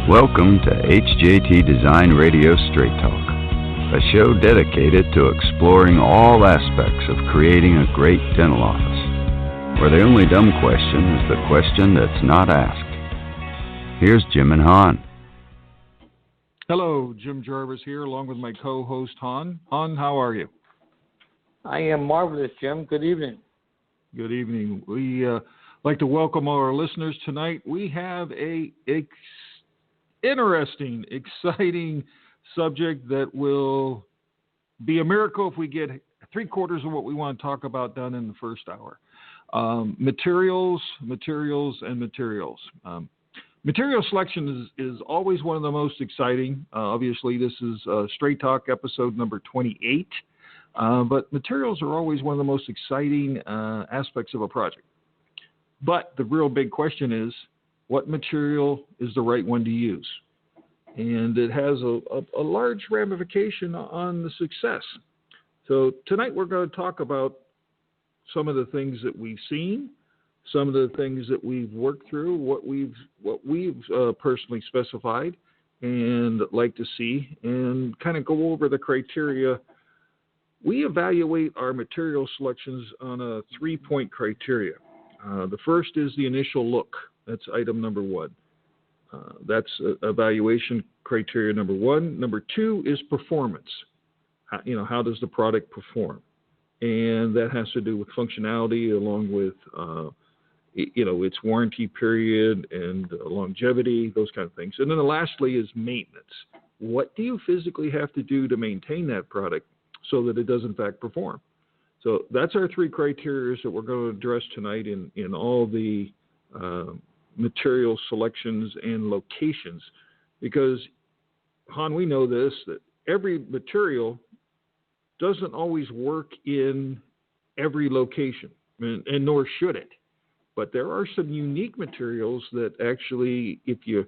Welcome to HJT Design Radio Straight Talk, a show dedicated to exploring all aspects of creating a great dental office, where the only dumb question is the question that's not asked. Here's Jim and Han. Hello, Jim Jarvis here, along with my co-host Han. Han, how are you? I am marvelous, Jim. Good evening. Good evening. We like to welcome all our listeners tonight. We have a interesting, exciting subject that will be a miracle if we get 3/4 of what we want to talk about done in the first hour. Materials. Material selection is always one of the most exciting. Obviously, this is Straight Talk episode number 28. But materials are always one of the most exciting aspects of a project. But the real big question is, what material is the right one to use? And it has a large ramification on the success. So tonight we're going to talk about some of the things that we've seen, some of the things that we've worked through, what we've personally specified and like to see, and kind of go over the criteria. We evaluate our material selections on a 3-point criteria. The first is the initial look. That's item number one. That's evaluation criteria number one. Number two is performance. How does the product perform? And that has to do with functionality along with, its warranty period and longevity, those kind of things. And then lastly is maintenance. What do you physically have to do to maintain that product so that it does in fact perform? So that's our 3 criteria that we're going to address tonight in all the material selections and locations. Because, Han, we know this, that every material doesn't always work in every location, and nor should it. But there are some unique materials that actually, if you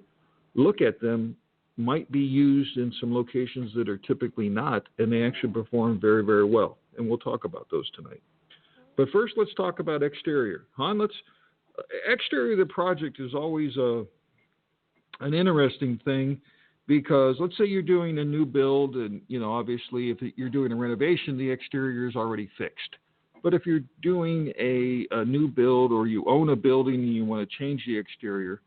look at them, might be used in some locations that are typically not, and they actually perform very, very well. And we'll talk about those tonight. But first, let's talk about exterior. Han, exterior of the project is always an interesting thing, because let's say you're doing a new build, and obviously if you're doing a renovation, the exterior is already fixed. But if you're doing a new build, or you own a building and you want to change the exterior,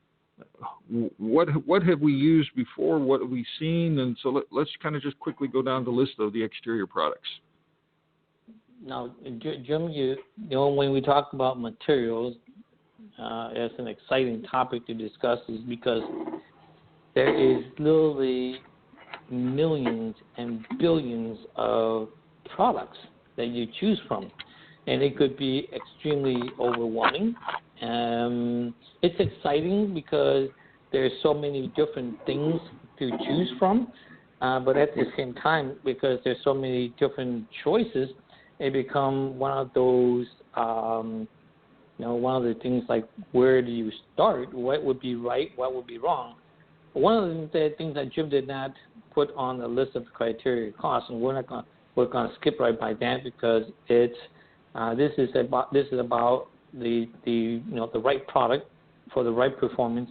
what have we used before? What have we seen? And so let's kind of just quickly go down the list of the exterior products. Now, Jim, when we talk about materials, as an exciting topic to discuss, is because there is literally millions and billions of products that you choose from, and it could be extremely overwhelming. It's exciting because there's so many different things to choose from, but at the same time, because there's so many different choices, it becomes one of those, one of the things like, where do you start? What would be right? What would be wrong? One of the things that Jim did not put on the list of criteria costs, and we're going to skip right by that, because this is about the right product for the right performance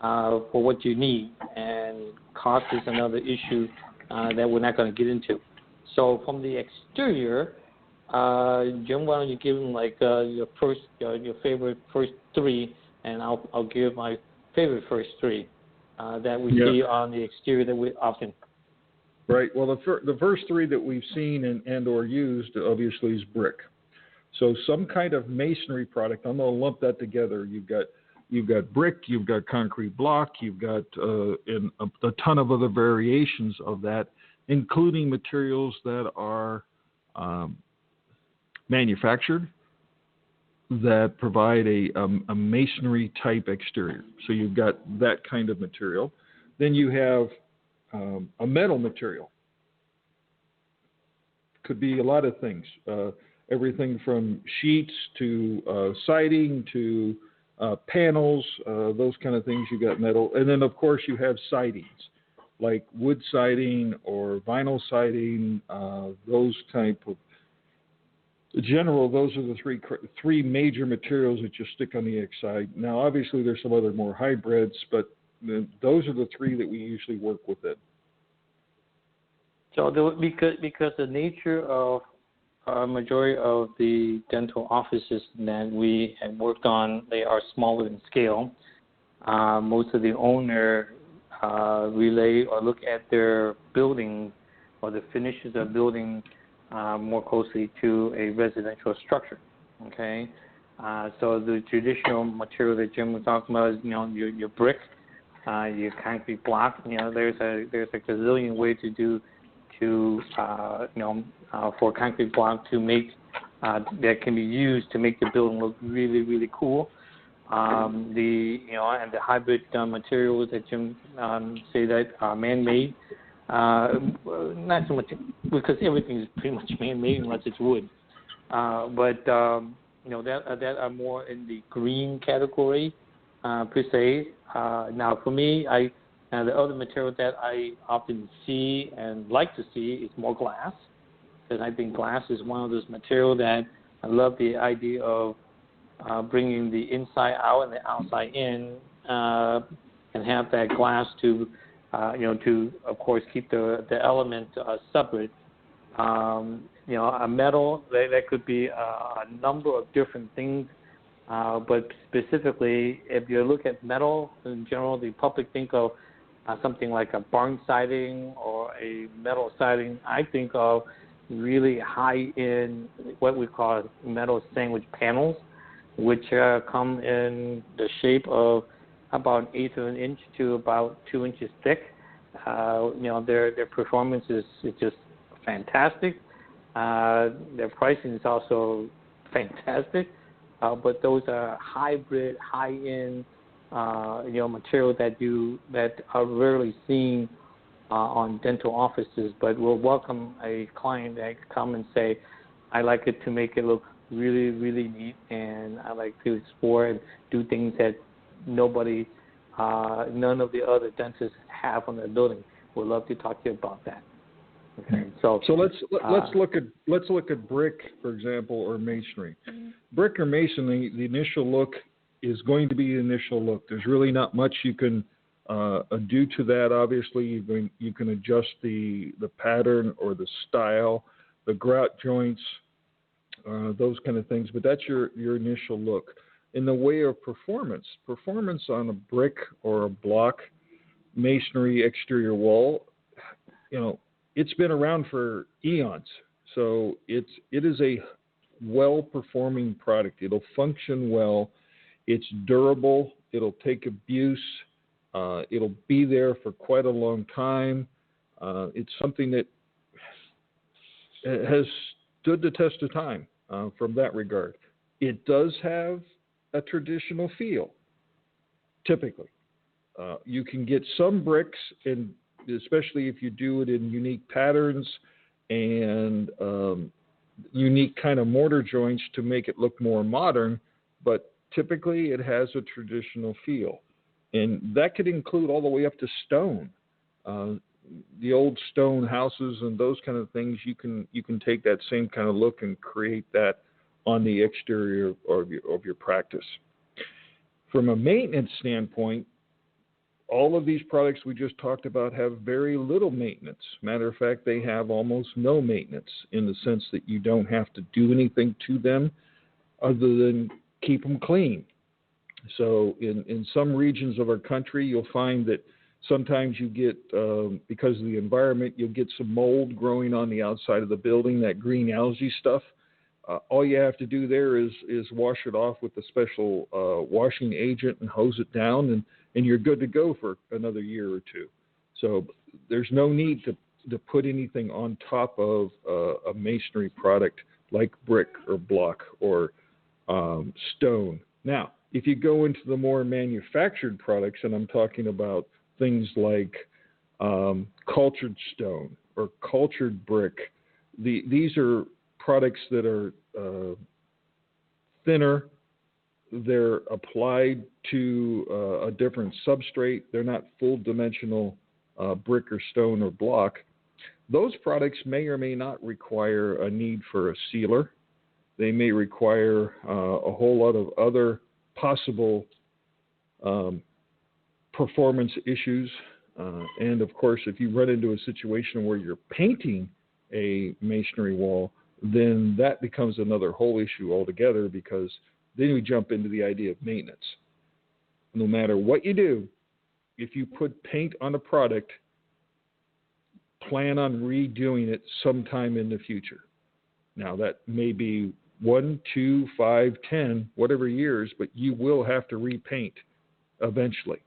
for what you need, and cost is another issue that we're not going to get into. So from the exterior, Jim, why don't you give them your favorite first 3, and I'll give my favorite first 3 that we see on the exterior that we often. Right. Well, the first 3 that we've seen and or used obviously is brick. So some kind of masonry product. I'm going to lump that together. You've got brick, you've got concrete block, you've got a ton of other variations of that, including materials that are manufactured that provide a masonry type exterior. So you've got that kind of material. Then you have a metal material. Could be a lot of things. Everything from sheets to siding to panels, those kind of things. You got metal. And then, of course, you have sidings, like wood siding or vinyl siding, those type of. In general, those are the three major materials that you stick on the outside. Now, obviously, there's some other more hybrids, but those are the three that we usually work with it. So because the nature of majority of the dental offices that we have worked on, they are smaller in scale. Most of the owner relay or look at their building or the finishes of building more closely to a residential structure. Okay, so the traditional material that Jim was talking about is your brick, your concrete block. There's a gazillion ways for concrete block to make that can be used to make the building look really, really cool. And the hybrid materials that Jim say that are man-made, not so much because everything is pretty much man-made unless it's wood, but that are more in the green category per se. Now for me, the other material that I often see and like to see is more glass, because I think glass is one of those materials that I love the idea of bringing the inside out and the outside in, and have that glass to of course keep the element separate. A metal that could be a number of different things, but specifically, if you look at metal in general, the public think of something like a barn siding or a metal siding. I think of really high-end, what we call metal sandwich panels, which come in the shape of about 1/8 of an inch to about 2 inches thick. Their performance is just fantastic. Their pricing is also fantastic. But those are hybrid, high-end material that are rarely seen on dental offices, but we'll welcome a client that come and say, I like it to make it look really, really neat, and I like to explore and do things that none of the other dentists have on their building. We'd love to talk to you about that. Okay, so let's look at brick, for example, or masonry. Brick or masonry, the initial look is going to be the initial look. There's really not much you can do to that. Obviously, you can adjust the pattern or the style, the grout joints, those kind of things. But that's your initial look. In the way of performance on a brick or a block masonry exterior wall, it's been around for eons. So it is a well-performing product. It'll function well. It's durable. It'll take abuse. It'll be there for quite a long time. It's something that has stood the test of time from that regard. It does have a traditional feel, typically. You can get some bricks, and especially if you do it in unique patterns and unique kind of mortar joints to make it look more modern, but typically it has a traditional feel. And that could include all the way up to stone. The old stone houses and those kind of things, you can take that same kind of look and create that on the exterior of your practice. From a maintenance standpoint, all of these products we just talked about have very little maintenance. Matter of fact, they have almost no maintenance in the sense that you don't have to do anything to them other than keep them clean. So in some regions of our country, you'll find that sometimes you get, because of the environment, you'll get some mold growing on the outside of the building, that green algae stuff. All you have to do there is wash it off with a special washing agent and hose it down, and you're good to go for another year or two. So there's no need to put anything on top of a masonry product like brick or block or stone. Now, if you go into the more manufactured products, and I'm talking about things like cultured stone or cultured brick, these are products that are thinner. They're applied to a different substrate. They're not full-dimensional brick or stone or block. Those products may or may not require a need for a sealer. They may require a whole lot of other possible performance issues. And of course, if you run into a situation where you're painting a masonry wall, then that becomes another whole issue altogether, because then we jump into the idea of maintenance. No matter what you do, if you put paint on a product, plan on redoing it sometime in the future. Now, that may be 1, 2, 5, 10, whatever years, but you will have to repaint eventually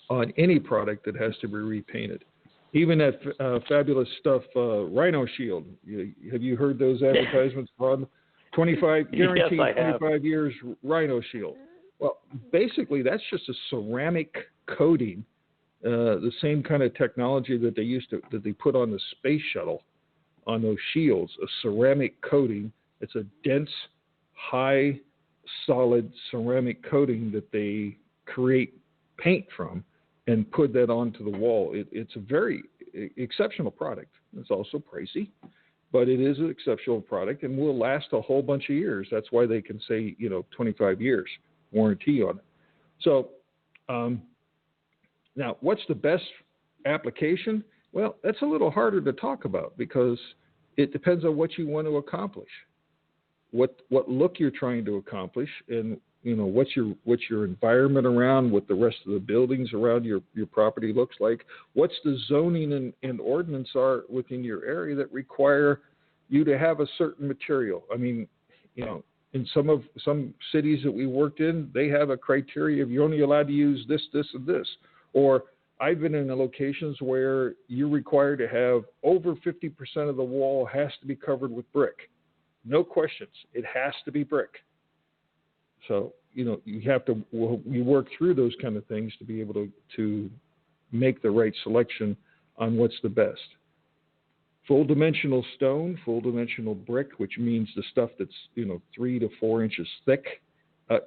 on any product that has to be repainted. Even that fabulous stuff, Rhino Shield. Have you heard those advertisements, Ron? 25, guaranteed 25 years Rhino Shield. Well, basically, that's just a ceramic coating, the same kind of technology that they put on the space shuttle on those shields, a ceramic coating. It's a dense, high, solid ceramic coating that they create paint from and put that onto the wall. It's a very exceptional product. It's also pricey, but it is an exceptional product and will last a whole bunch of years. That's why they can say, 25 years warranty on it. So now, what's the best application? Well, that's a little harder to talk about because it depends on what you want to accomplish, what look you're trying to accomplish, and what's your environment around, what the rest of the buildings around your property looks like, what's the zoning and ordinance are within your area that require you to have a certain material. I mean, in some cities that we worked in, they have a criteria of you're only allowed to use this, this, and this. Or I've been in locations where you're required to have over 50% of the wall has to be covered with brick. No questions. It has to be brick. So, you work through those kind of things to be able to make the right selection on what's the best. Full dimensional stone, full dimensional brick, which means the stuff that's 3 to 4 inches thick.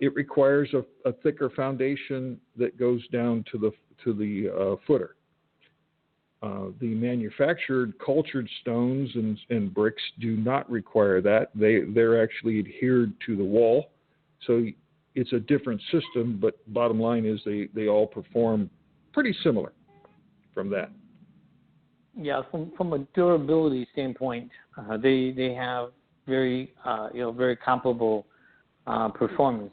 It requires a thicker foundation that goes down to the footer. The manufactured cultured stones and bricks do not require that. They're actually adhered to the wall, so it's a different system. But bottom line is they all perform pretty similar from that. Yeah, from a durability standpoint, they have very very comparable performance.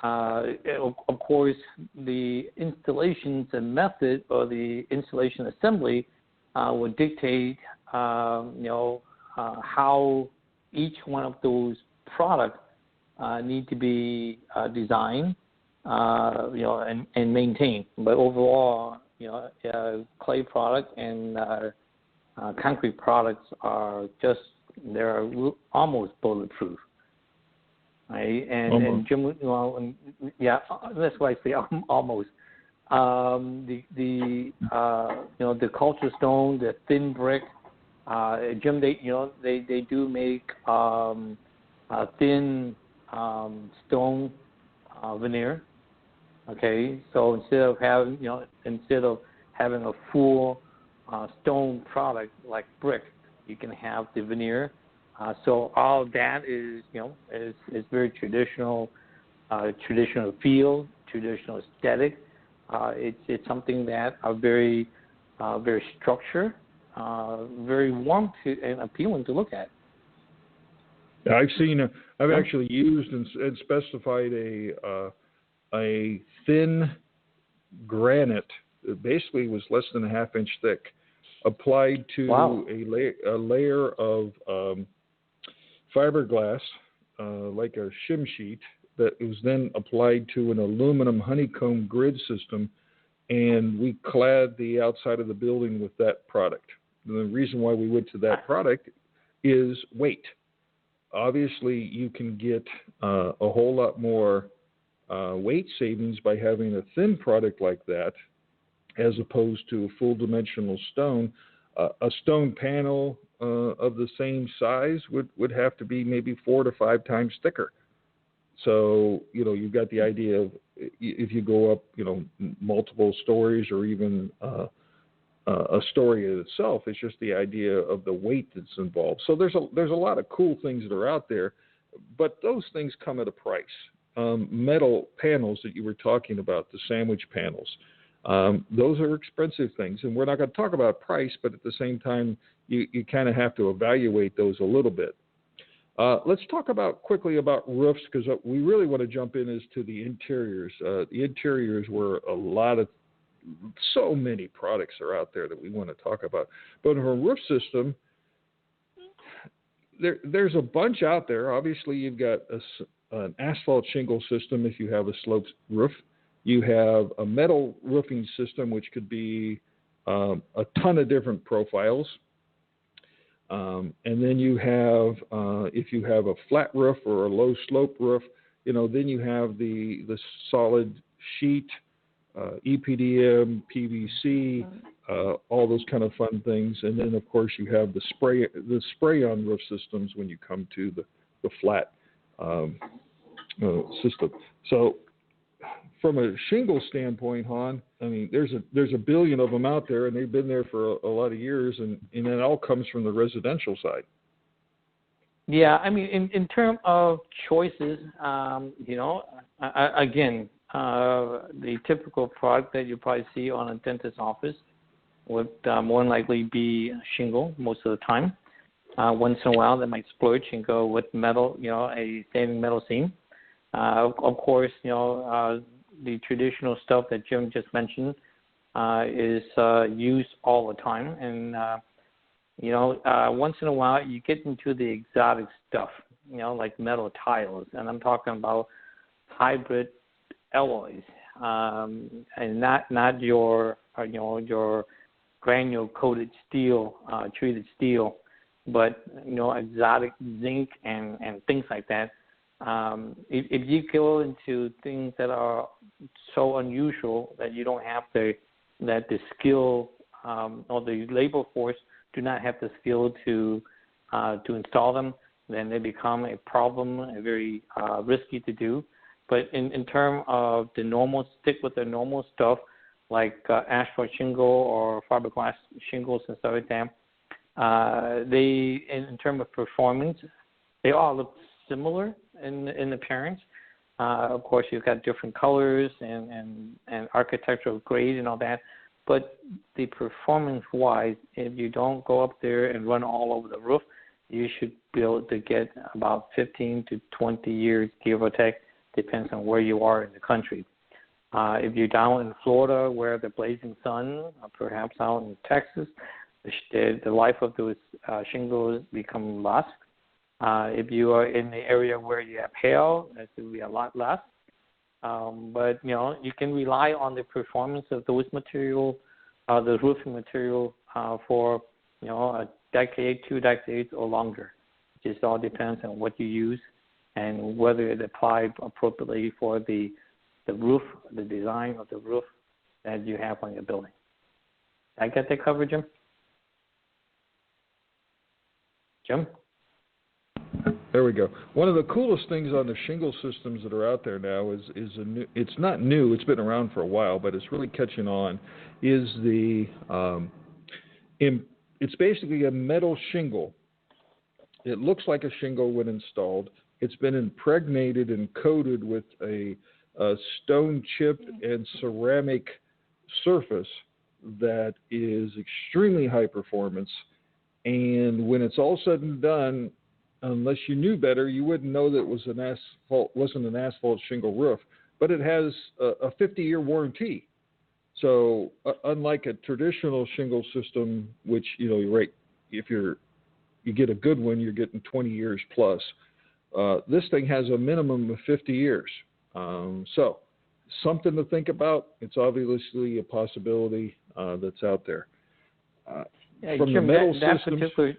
Of course, the installations and method or the installation assembly will dictate how each one of those products need to be designed and maintained. But overall, clay product and concrete products are they're almost bulletproof. Right? And Jim, that's why I say almost. The culture stone, the thin brick, Jim, they do make thin stone veneer. Okay, so instead of having a full stone product like brick, you can have the veneer. So all that is very traditional, traditional feel, traditional aesthetic. It's something that are very structured, very warm and appealing to look at. I've actually used and specified a thin granite. It basically was less than a half-inch thick, applied to a layer of fiberglass, like a shim sheet, that was then applied to an aluminum honeycomb grid system, and we clad the outside of the building with that product. And the reason why we went to that product is weight. Obviously, you can get a whole lot more weight savings by having a thin product like that as opposed to a full dimensional stone. A stone panel of the same size would have to be maybe 4 to 5 times thicker. So, you've got the idea of if you go up, multiple stories or even a story in itself, it's just the idea of the weight that's involved. So there's a lot of cool things that are out there, but those things come at a price. Metal panels that you were talking about, the sandwich panels, Those are expensive things, and we're not going to talk about price, but at the same time, you kind of have to evaluate those a little bit. Let's talk quickly about roofs, because we really want to jump in as to the interiors. The interiors were so many products are out there that we want to talk about. But in a roof system, there's a bunch out there. Obviously, you've got an asphalt shingle system if you have a sloped roof. You have a metal roofing system, which could be a ton of different profiles. And then you have, if you have a flat roof or a low slope roof, then you have the solid sheet, EPDM, PVC, all those kind of fun things. And then, of course, you have the spray-on roof systems when you come to the flat system. So, from a shingle standpoint, Han, I mean, there's a billion of them out there, and they've been there for a lot of years, and it all comes from the residential side. Yeah, I mean, in terms of choices, again, the typical product that you probably see on a dentist's office would more than likely be shingle most of the time. Once in a while, they might splurge and go with metal, a standing metal seam. Of course, the traditional stuff that Jim just mentioned is used all the time. And, once in a while you get into the exotic stuff, like metal tiles. And I'm talking about hybrid alloys, and not your granule coated steel, treated steel, but, exotic zinc and things like that. If you go into things that are so unusual that you don't have that the skill or the labor force do not have the skill to install them, then they become a problem, very risky to do. But in terms of stick with the normal stuff like asphalt shingle or fiberglass shingles and stuff like that. In terms of performance, they all look similar in appearance. Of course, you've got different colors and architectural grade and all that. But the performance-wise, if you don't go up there and run all over the roof, you should be able to get about 15 to 20 years, give or take, depends on where you are in the country. If you're down in Florida where the blazing sun, or perhaps out in Texas, the life of those shingles become less. If you are in the area where you have hail, that will be a lot less. But, you can rely on the performance of those material, the roofing material, for, a decade, 2 decades or longer. It just all depends on what you use and whether it applied appropriately for the roof, the design of the roof that you have on your building. Did I get that covered, Jim? Jim? There we go. One of the coolest things on the shingle systems that are out there now is it's not new, it's been around for a while, but it's really catching on, is it's basically a metal shingle. It looks like a shingle when installed. It's been impregnated and coated with a stone chip and ceramic surface that is extremely high performance. And when it's all said and done, unless you knew better, you wouldn't know that it wasn't an asphalt shingle roof. But it has a 50-year warranty. So unlike a traditional shingle system, which if you get a good one, you're getting 20 years plus. This thing has a minimum of 50 years. So something to think about. It's obviously a possibility that's out there. From Jim, the metal that systems.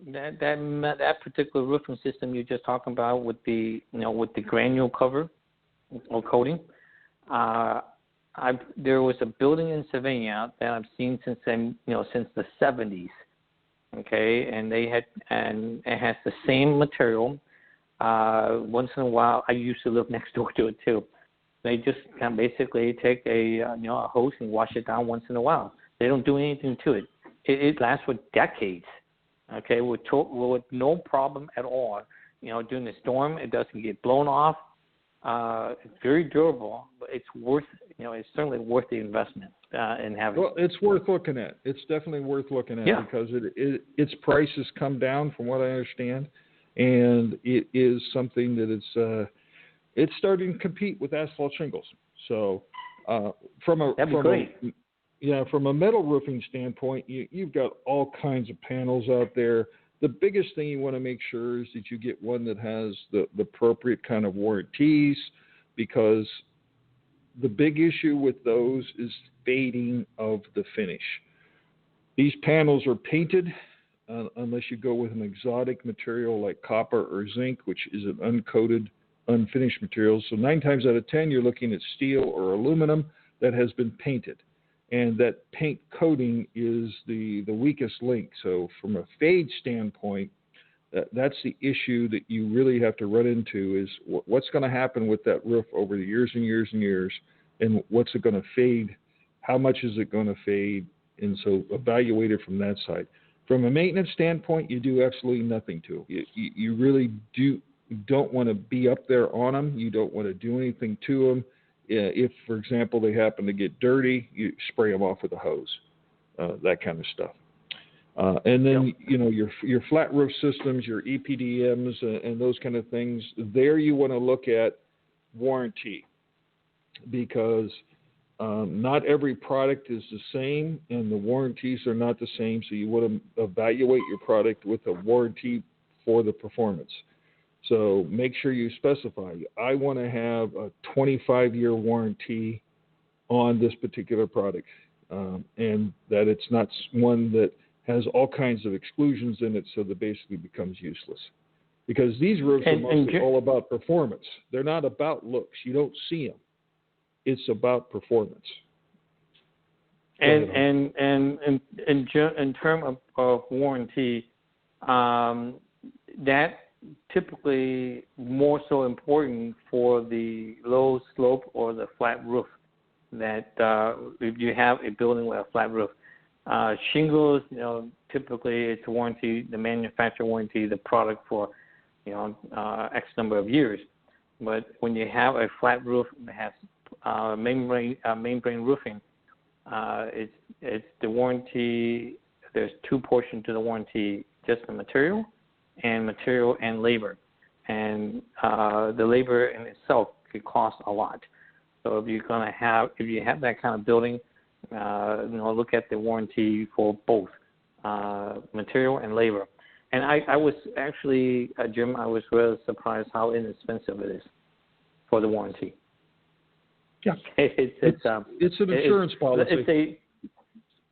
That particular roofing system you're just talking about with the granule cover or coating, there was a building in Savannah that I've seen since the 70s. Okay, and it has the same material. Once in a while, I used to live next door to it too. They just can basically take a hose and wash it down once in a while. They don't do anything to it. It lasts for decades. Okay, with no problem at all. During the storm, it doesn't get blown off. It's very durable, it's worth, it's certainly worth the investment in having. Well, it's worth looking at. It's definitely worth looking at because its price has come down from what I understand, and it is something that it's starting to compete with asphalt shingles. So from a metal roofing standpoint, you've got all kinds of panels out there. The biggest thing you want to make sure is that you get one that has the appropriate kind of warranties, because the big issue with those is fading of the finish. These panels are painted unless you go with an exotic material like copper or zinc, which is an uncoated, unfinished material. So 9 times out of 10, you're looking at steel or aluminum that has been painted. And that paint coating is the weakest link. So from a fade standpoint, that's the issue that you really have to run into, is what's going to happen with that roof over the years and years and years, and what's it going to fade, how much is it going to fade, and so evaluate it from that side. From a maintenance standpoint, you do absolutely nothing to them. You really don't want to be up there on them. You don't want to do anything to them. If, for example, they happen to get dirty, you spray them off with a hose, that kind of stuff. And then, your flat roof systems, your EPDMs, and those kind of things, there you want to look at warranty, because not every product is the same, and the warranties are not the same. So you want to evaluate your product with a warranty for the performance. So make sure you specify, I want to have a 25-year warranty on this particular product, and that it's not one that has all kinds of exclusions in it, so that basically becomes useless. Because these roofs are mostly all about performance. They're not about looks. You don't see them. It's about performance. And in terms of warranty, that typically more so important for the low slope or the flat roof. That if you have a building with a flat roof, shingles, typically it's warranty, the manufacturer warranty the product for, X number of years. But when you have a flat roof that has membrane roofing, it's the warranty. There's 2 portions to the warranty: just the material and labor, and the labor in itself could cost a lot. So if you have that kind of building, look at the warranty for both material and labor. And I was actually, Jim, I was really surprised how inexpensive it is for the warranty. Yeah, it's an insurance policy.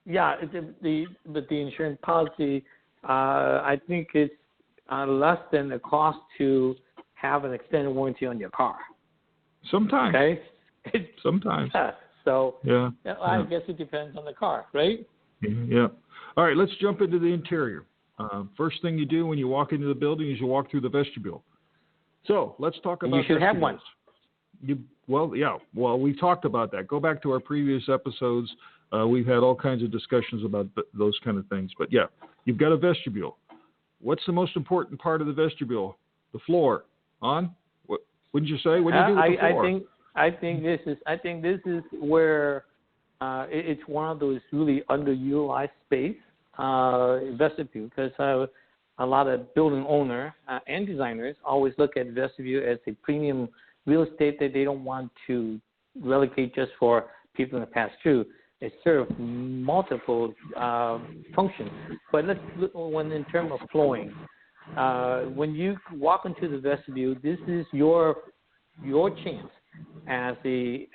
But the insurance policy, I think it's less than the cost to have an extended warranty on your car. Sometimes. Okay. Sometimes. Yeah. So I guess it depends on the car, right? Yeah. All right, let's jump into the interior. First thing you do when you walk into the building is you walk through the vestibule. So let's talk about. You should have one. Well, we talked about that. Go back to our previous episodes. We've had all kinds of discussions about those kind of things. But yeah, you've got a vestibule. What's the most important part of the vestibule? The floor. What wouldn't you say? What do you do with the floor? I think this is where it's one of those really underutilized space vestibule, because a lot of building owner and designers always look at vestibule as a premium real estate that they don't want to relegate just for people to pass through. It serves multiple functions. But let's look in terms of flooring. When you walk into the vestibule, this is your chance as a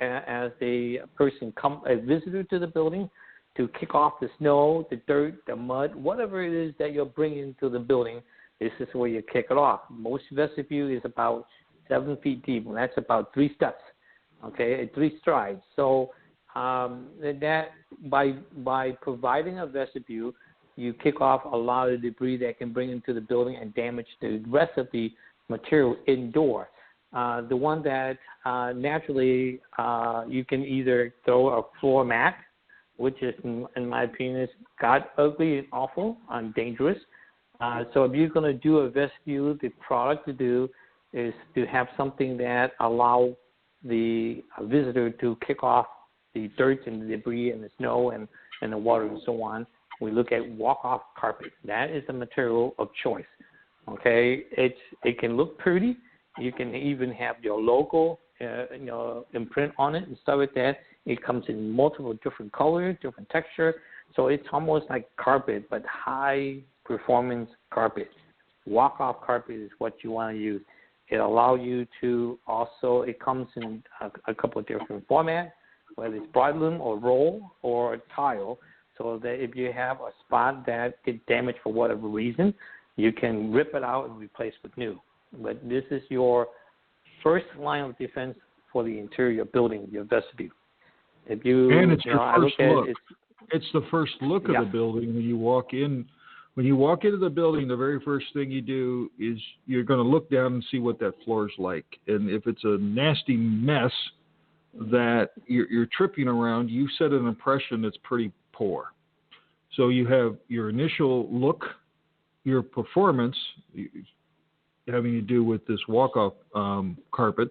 person, a visitor to the building, to kick off the snow, the dirt, the mud, whatever it is that you're bringing to the building. This is where you kick it off. Most vestibule is about 7 feet deep, and that's about 3 steps, 3 strides. So that by providing a vestibule, you kick off a lot of debris that can bring into the building and damage the rest of the material indoor. The one that naturally you can either throw a floor mat, which is, in my opinion, is got ugly and awful and dangerous. So if you're going to do a vestibule, the product to do is to have something that allow the visitor to kick off the dirt and the debris and the snow and the water and so on, we look at walk-off carpet. That is the material of choice. Okay, it can look pretty. You can even have your logo, imprint on it and stuff like that. It comes in multiple different colors, different texture. So it's almost like carpet, but high performance carpet. Walk-off carpet is what you want to use. It allows you to also, it comes in a couple of different formats, whether it's broadloom or roll or tile, so that if you have a spot that gets damaged for whatever reason, you can rip it out and replace with new. But this is your first line of defense for the interior building, your vestibule. If you, and it's your first look. It's the first look of yeah. the building when you walk in. When you walk into the building, the very first thing you do is you're going to look down and see what that floor is like. And if it's a nasty mess that you're tripping around, you set an impression that's pretty poor. So you have your initial look, your performance, having to do with this walk-off carpet,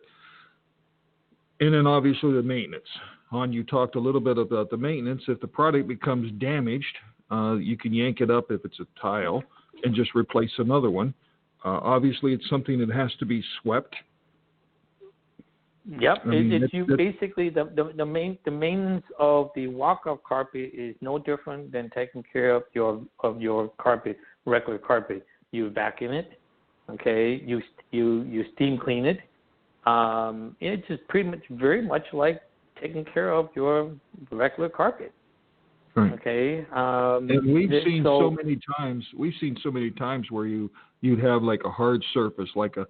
and then obviously the maintenance. Han, you talked a little bit about the maintenance. If the product becomes damaged, you can yank it up if it's a tile and just replace another one. Obviously, it's something that has to be swept. Yep, basically the maintenance of the walk-off carpet is no different than taking care of your carpet, regular carpet. You vacuum it, okay. You steam clean it. It's just pretty much very much like taking care of your regular carpet. Right. Okay. And we've seen so many times where you'd have like a hard surface, like a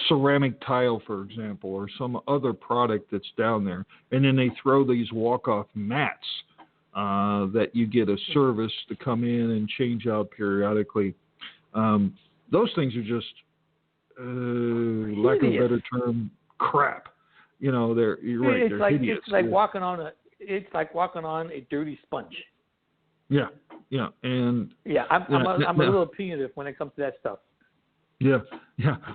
ceramic tile, for example, or some other product that's down there, and then they throw these walk-off mats that you get a service to come in and change out periodically. Those things are just, lack of a better term, crap. You're right. They're hideous. It's like walking on a dirty sponge. Yeah, and I'm a little opinionative when it comes to that stuff. Yeah.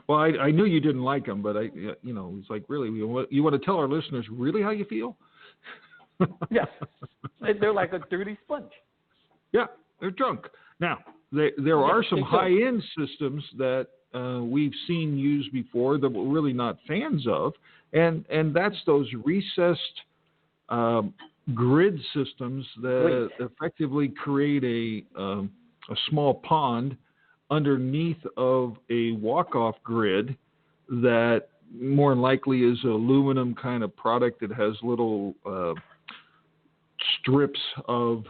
Well, I knew you didn't like them, but it's like, really, you want to tell our listeners really how you feel? Yes, they're like a dirty sponge. Yeah, they're junk. Now, there are some high-end systems that we've seen used before that we're really not fans of, and that's those recessed grid systems that effectively create a small pond underneath of a walk-off grid that more than likely is an aluminum kind of product that has little strips of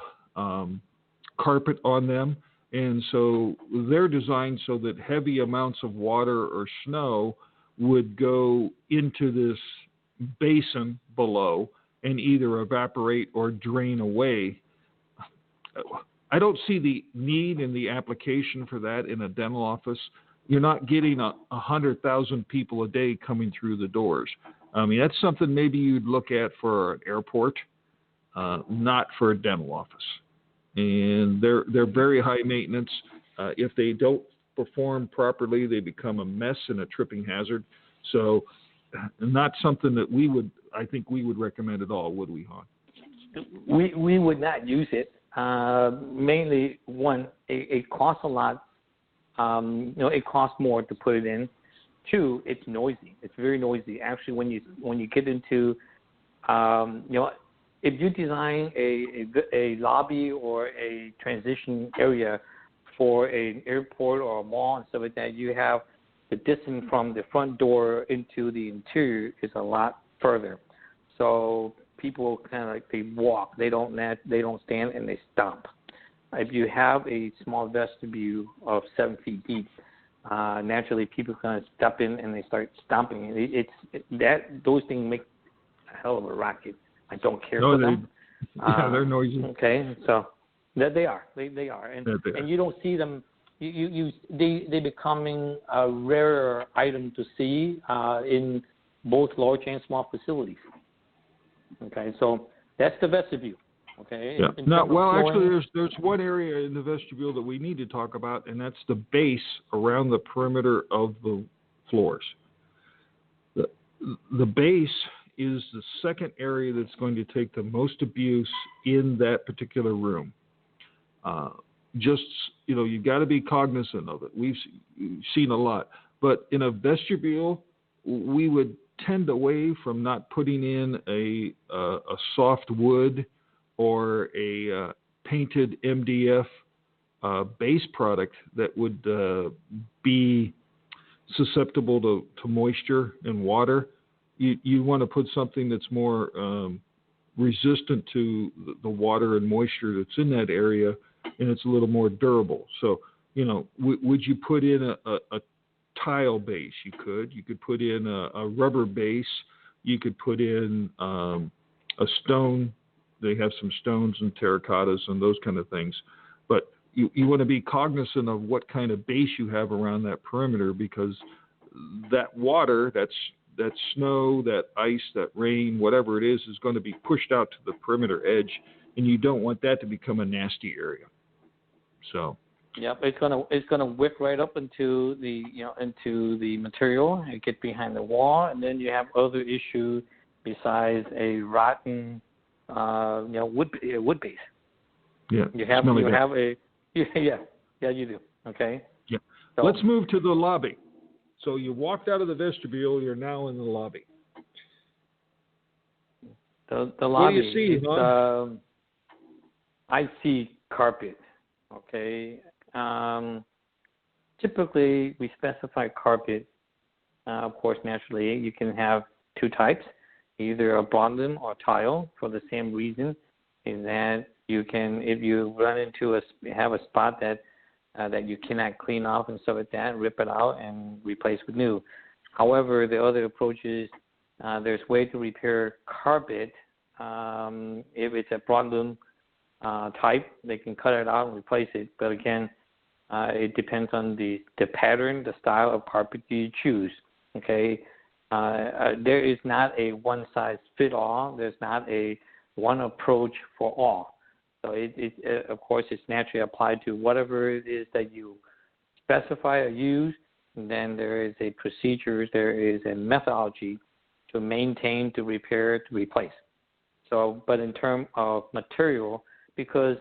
carpet on them. And so they're designed so that heavy amounts of water or snow would go into this basin below and either evaporate or drain away. I don't see the need in the application for that in a dental office. You're not getting 100,000 people a day coming through the doors. I mean, that's something maybe you'd look at for an airport, not for a dental office. And they're very high maintenance. If they don't perform properly, they become a mess and a tripping hazard. So not something that I think we would recommend at all, would we, Han? We would not use it. Mainly, one, it costs a lot. It costs more to put it in. Two, it's noisy. It's very noisy. Actually, when you get into, if you design a lobby or a transition area for an airport or a mall and stuff like that, you have the distance from the front door into the interior is a lot further. So people kind of like they walk. They don't stand and they stomp. If you have a small vestibule of 7 feet deep, naturally people kind of step in and they start stomping. Those things make a hell of a racket. I don't care for them. Yeah, they're noisy. Okay, so that they are, and you don't see them. They becoming a rarer item to see in both large and small facilities. Okay, so that's the vestibule. Okay. Yeah. Actually, there's one area in the vestibule that we need to talk about, and that's the base around the perimeter of the floors. The base is the second area that's going to take the most abuse in that particular room. You've got to be cognizant of it. We've seen a lot. But in a vestibule, we would tend away from not putting in a soft wood or a painted MDF base product that would be susceptible to moisture and water. You want to put something that's more resistant to the water and moisture that's in that area, and it's a little more durable. So, would you put in a tile base? You could put in a rubber base. You could put in a stone. They have some stones and terracottas and those kind of things. But you want to be cognizant of what kind of base you have around that perimeter, because that water, that snow, that ice, that rain, whatever it is going to be pushed out to the perimeter edge, and you don't want that to become a nasty area. So. Yep, it's gonna wick right up into the material and get behind the wall, and then you have other issues besides a rotten wood base. Yeah. You have you do. Okay. Yeah. So, let's move to the lobby. So you walked out of the vestibule. You're now in the lobby. The lobby. What do you see, Hon? I see carpet. Okay. Typically, we specify carpet. Of course, naturally, you can have two types, either a bottom or tile, for the same reason, is that you can, if you run into have a spot that you cannot clean off and stuff like that, rip it out and replace with new. However, the other approach is there's way to repair carpet. If it's a bottom type, they can cut it out and replace it. But again, it depends on the pattern, the style of carpet you choose. Okay, there is not a one-size-fit-all. There's not a one approach for all. So it of course, it's naturally applied to whatever it is that you specify or use. And then there is a procedure, there is a methodology to maintain, to repair, to replace. So, but in terms of material, because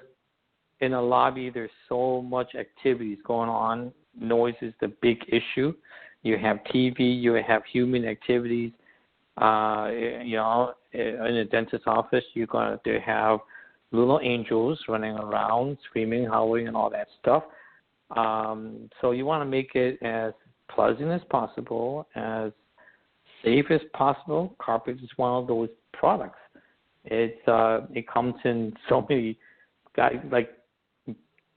in a lobby there's so much activities going on, noise is the big issue. You have TV, you have human activities. In a dentist's office, you're going to have little angels running around, screaming, howling, and all that stuff. So you want to make it as pleasant as possible, as safe as possible. Carpet is one of those products. It comes in so many, like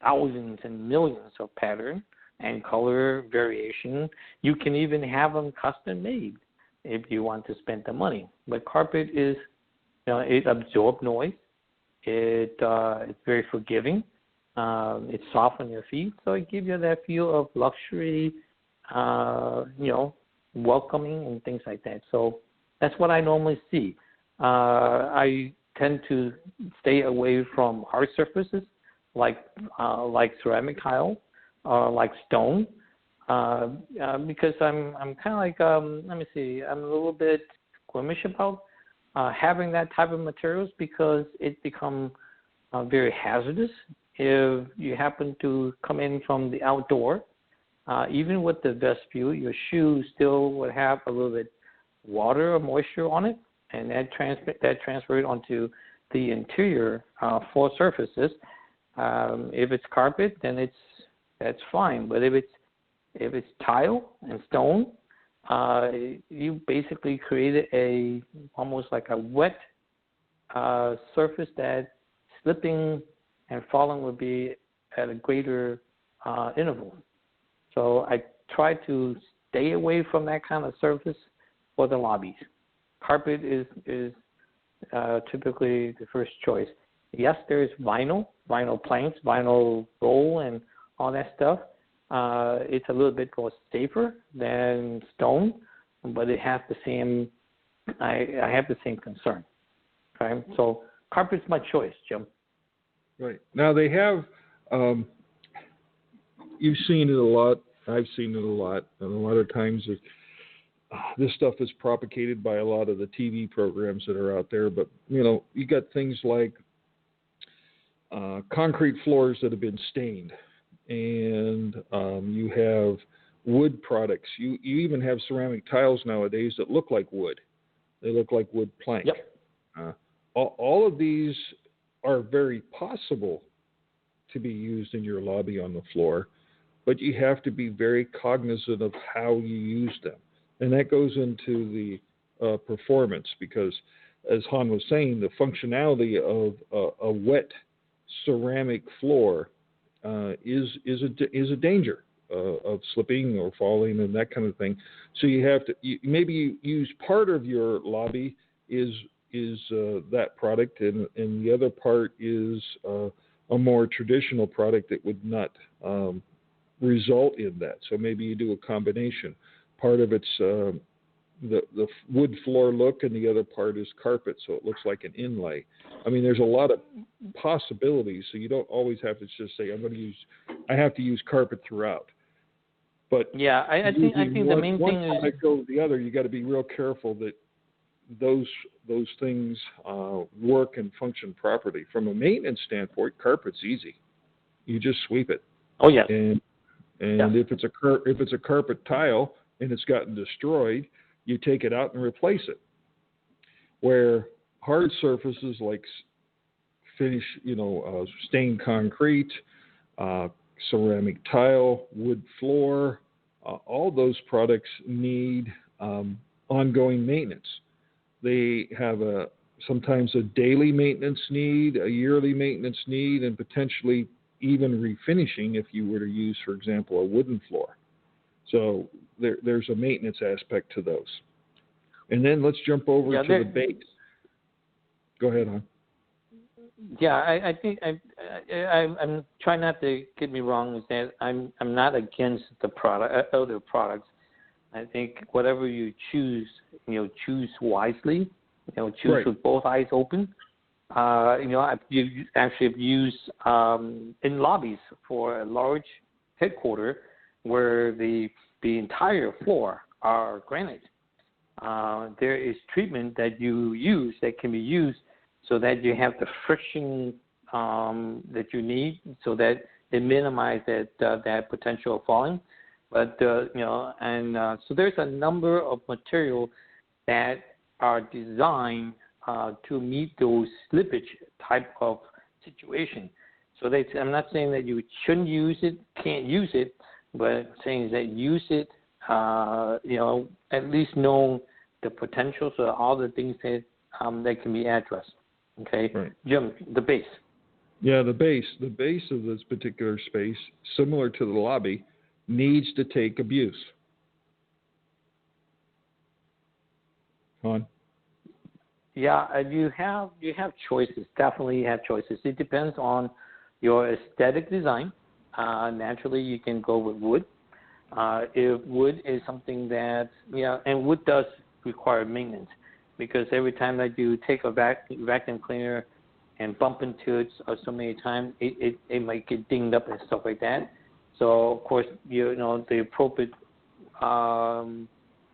thousands and millions of patterns and color variation. You can even have them custom made if you want to spend the money. But carpet is, it absorbs noise. It's very forgiving. It's soft on your feet, so it gives you that feel of luxury, welcoming and things like that. So that's what I normally see. I tend to stay away from hard surfaces like ceramic tile or like stone, because I'm kind of like let me see, I'm a little bit squeamish about having that type of materials, because it becomes very hazardous if you happen to come in from the outdoor. Even with the vestibule, your shoes still would have a little bit water or moisture on it, and that transferred onto the interior floor surfaces. If it's carpet, then that's fine. But if it's tile and stone, you basically created almost like a wet surface that slipping and falling would be at a greater interval. So I try to stay away from that kind of surface for the lobbies. Carpet is typically the first choice. Yes, there's vinyl planks, vinyl roll, and all that stuff. It's a little bit more safer than stone, but it has the same. I have the same concern. Okay, so carpet's my choice, Jim. Right. Now they have. You've seen it a lot. I've seen it a lot, and a lot of times this stuff is propagated by a lot of the TV programs that are out there. But you got things like concrete floors that have been stained, and you have wood products. You even have ceramic tiles nowadays that look like wood. They look like wood plank. Yep. All of these are very possible to be used in your lobby on the floor, but you have to be very cognizant of how you use them. And that goes into the performance, because, as Han was saying, the functionality of a wet ceramic floor is a danger of slipping or falling and that kind of thing. So you have to maybe you use part of your lobby is that product, and the other part is a more traditional product that would not result in that. So maybe you do a combination. Part of it's the wood floor look, and the other part is carpet, so it looks like an inlay. I mean, there's a lot of possibilities, so you don't always have to just say, I have to use carpet throughout. But yeah, I think the main thing is, one go with the other. You got to be real careful that those things work and function properly. From a maintenance standpoint, carpet's easy. You just sweep it. Oh yeah. And if it's a carpet tile and it's gotten destroyed, you take it out and replace it. Where hard surfaces like stained concrete, ceramic tile, wood floor, all those products need ongoing maintenance. They have sometimes a daily maintenance need, a yearly maintenance need, and potentially even refinishing if you were to use, for example, a wooden floor. So there's a maintenance aspect to those. And then let's jump over to the base. Go ahead, hon. Yeah, I think I'm trying not to get me wrong. Is that I'm not against the product, other products. I think whatever you choose, choose wisely. Choose right. with both eyes open. I've used in lobbies for a large headquarter where the entire floor are granite. There is treatment that you use that can be used so that you have the friction that you need, so that it minimizes that potential of falling. But so there's a number of material that are designed to meet those slippage type of situation. So I'm not saying that you shouldn't use it, can't use it, but saying that use it, at least know the potential, so all the things that can be addressed. Okay, right. Jim, the base. Yeah, the base of this particular space, similar to the lobby, needs to take abuse. On. Yeah, you have choices. Definitely, you have choices. It depends on your aesthetic design. Naturally, you can go with wood. If wood is something that and wood does require maintenance, because every time that you take a vacuum cleaner and bump into it so many times, it might get dinged up and stuff like that. So of course, the appropriate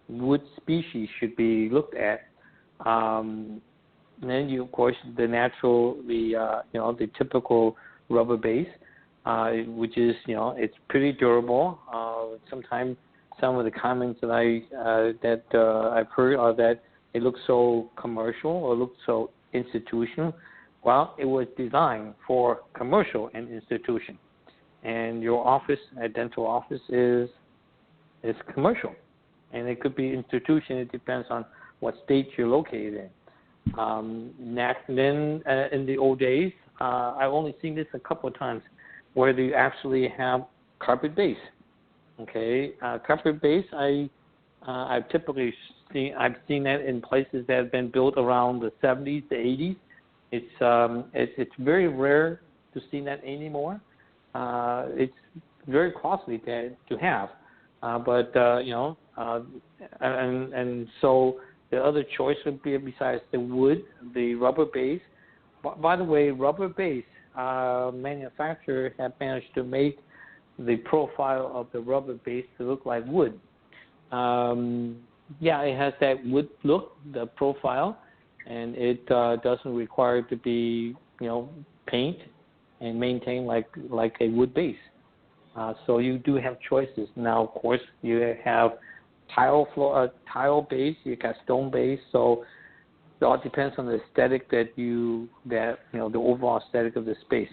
wood species should be looked at. And then of course, the typical rubber base, which is it's pretty durable. Sometimes some of the comments that I've heard are that it looks so commercial or looks so institutional. Well, it was designed for commercial and institution. And your office, a dental office, is commercial. And it could be institution. It depends on what state you're located in. Then in the old days, I've only seen this a couple of times, where they actually have carpet base. Okay, carpet base. I've typically seen that in places that have been built around the 70s, the 80s. It's very rare to see that anymore. It's very costly to have, and so the other choice would be, besides the wood, the rubber base. By the way, rubber base manufacturers have managed to make the profile of the rubber base to look like wood. yeah, it has that wood look, the profile, and it doesn't require to be, paint and maintain like a wood base. So you do have choices. Now, of course, you have tile base, you got stone base, so it all depends on the aesthetic the overall aesthetic of the space.